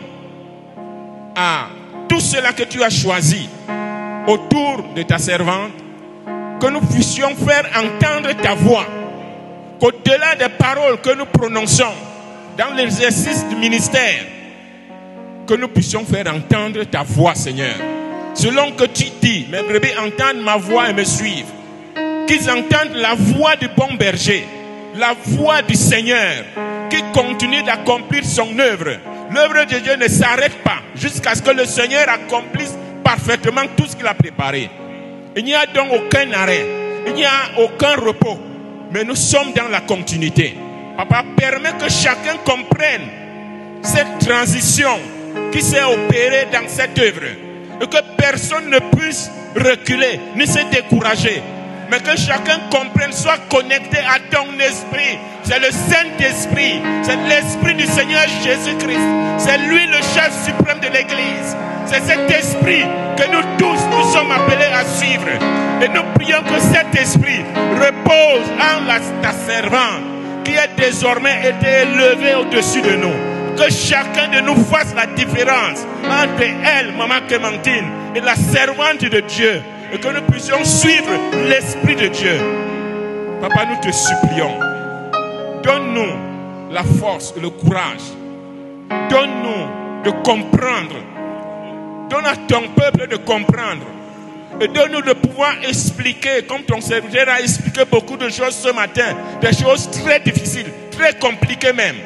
à tout cela que tu as choisi autour de ta servante, que nous puissions faire entendre ta voix, qu'au-delà des paroles que nous prononçons dans l'exercice du ministère, que nous puissions faire entendre ta voix, Seigneur. Selon que tu dis, mes brebis entendent ma voix et me suivent. Qu'ils entendent la voix du bon berger, la voix du Seigneur, qui continue d'accomplir son œuvre. L'œuvre de Dieu ne s'arrête pas jusqu'à ce que le Seigneur accomplisse parfaitement tout ce qu'il a préparé. Il n'y a donc aucun arrêt, il n'y a aucun repos, mais nous sommes dans la continuité. Papa, permet que chacun comprenne cette transition qui s'est opérée dans cette œuvre et que personne ne puisse reculer ni se décourager, mais que chacun comprenne, soit connecté à ton esprit. C'est le Saint-Esprit, c'est l'Esprit du Seigneur Jésus-Christ, c'est lui le chef suprême de l'Église. C'est cet esprit que nous tous nous sommes appelés à suivre. Et nous prions que cet esprit repose en ta servante qui est désormais été élevée au-dessus de nous. Que chacun de nous fasse la différence entre elle, Maman Clémentine, et la servante de Dieu. Et que nous puissions suivre l'Esprit de Dieu. Papa, nous te supplions. Donne-nous la force et le courage. Donne-nous de comprendre. Donne à ton peuple de comprendre. Et donne-nous de pouvoir expliquer, comme ton serviteur a expliqué beaucoup de choses ce matin, des choses très difficiles, très compliquées même.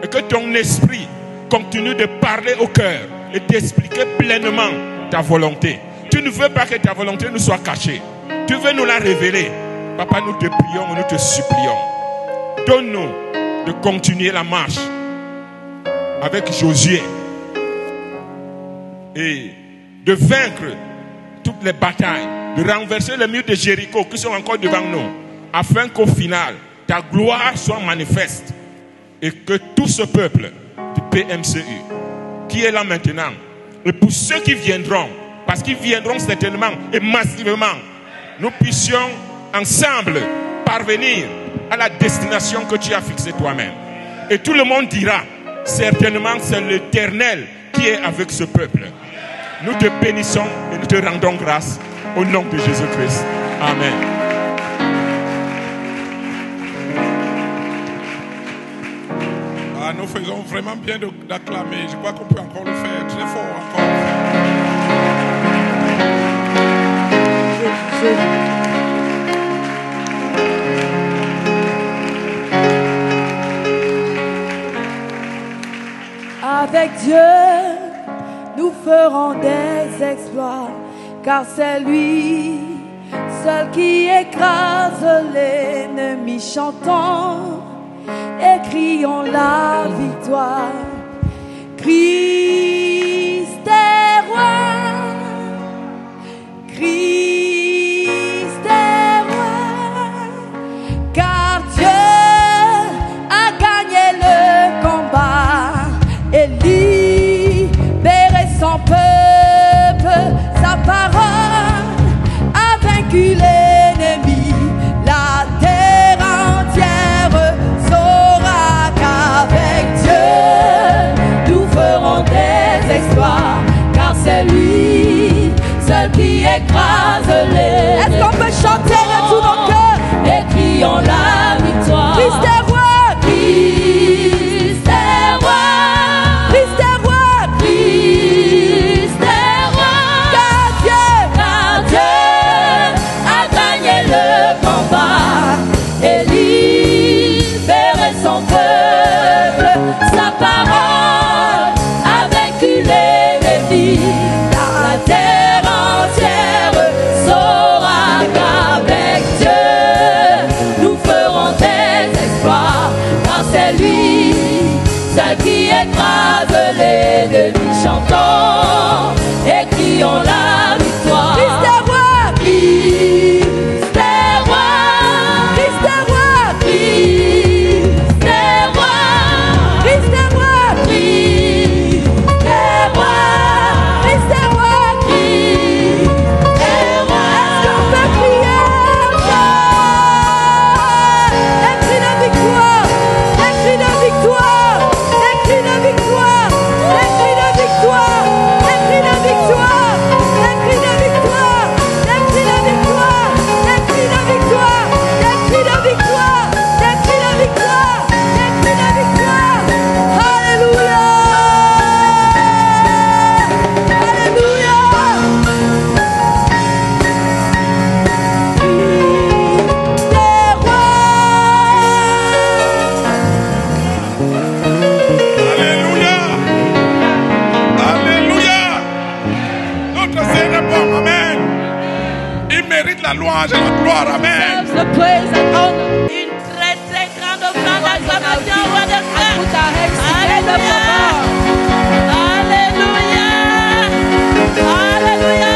Et que ton esprit continue de parler au cœur et d'expliquer pleinement ta volonté. Tu ne veux pas que ta volonté nous soit cachée. Tu veux nous la révéler. Papa, nous te prions, nous te supplions. Donne-nous de continuer la marche avec Josué et de vaincre toutes les batailles, de renverser les murs de Jéricho qui sont encore devant nous, afin qu'au final, ta gloire soit manifeste et que tout ce peuple du PMCU qui est là maintenant, et pour ceux qui viendront, parce qu'ils viendront certainement et massivement, nous puissions ensemble parvenir à la destination que tu as fixée toi-même. Et tout le monde dira, certainement c'est l'Éternel qui est avec ce peuple. Nous te bénissons et nous te rendons grâce au nom de Jésus-Christ. Amen. Ah, nous faisons vraiment bien d'acclamer. Je crois qu'on peut encore le faire très fort encore. Avec Dieu, nous ferons des exploits, car c'est lui seul qui écrase l'ennemi, chantons et crions la victoire. Christ est roi, Christ est roi, car Dieu a gagné le combat et libéré son peuple. Sa parole a vaincu l'ennemi. La terre entière saura qu'avec Dieu nous ferons des exploits, car c'est lui seul qui écrase les. Est-ce qu'on peut chanter de tout notre cœur et crions la victoire? Christ est roi, Christ est roi, Christ est roi, Christ est roi, car Dieu a gagné le combat et libéré son peuple. Sa parole a vaincu l'ennemi. La terre entière saura qu'avec Dieu nous ferons des exploits, car c'est lui seul qui écrase l'ennemi. Chantons et crions la victoire. Christ est roi, Christ est roi, Christ est roi, Christ est roi, Christ est roi, Christ est roi, Christ est roi, Christ est roi. Est-ce qu'on peut crier un cri de victoire, un cri de victoire, un cri de victoire, un cri de victoire, un cri de victoire, un cri de victoire, un cri de victoire, un cri de victoire, un cri de victoire, un cri de victoire, un cri de victoire. Alléluia, alléluia. Des Alléluia. Alléluia. Notre Seigneur est bon. Amen. Il mérite la louange et la gloire. Amen. The praise and honor. Une très très grande offrande d'acclamation au roi des frères. Put our hands together Alléluia. for God. Alléluia. Alléluia. Alléluia.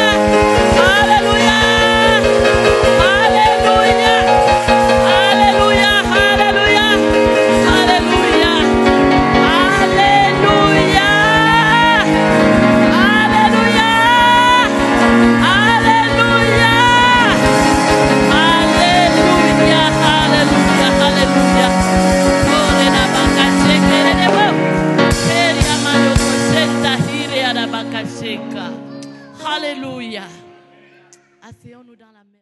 Alléluia. Alléluia. Alléluia. Alléluia. Alléluia. Alléluia. Alléluia. Alléluia. Alléluia. Ore na bakasheke rebo. Eri amano kosenta hire ya bakasheka. Alléluia. Asseyons-nous dans la mer.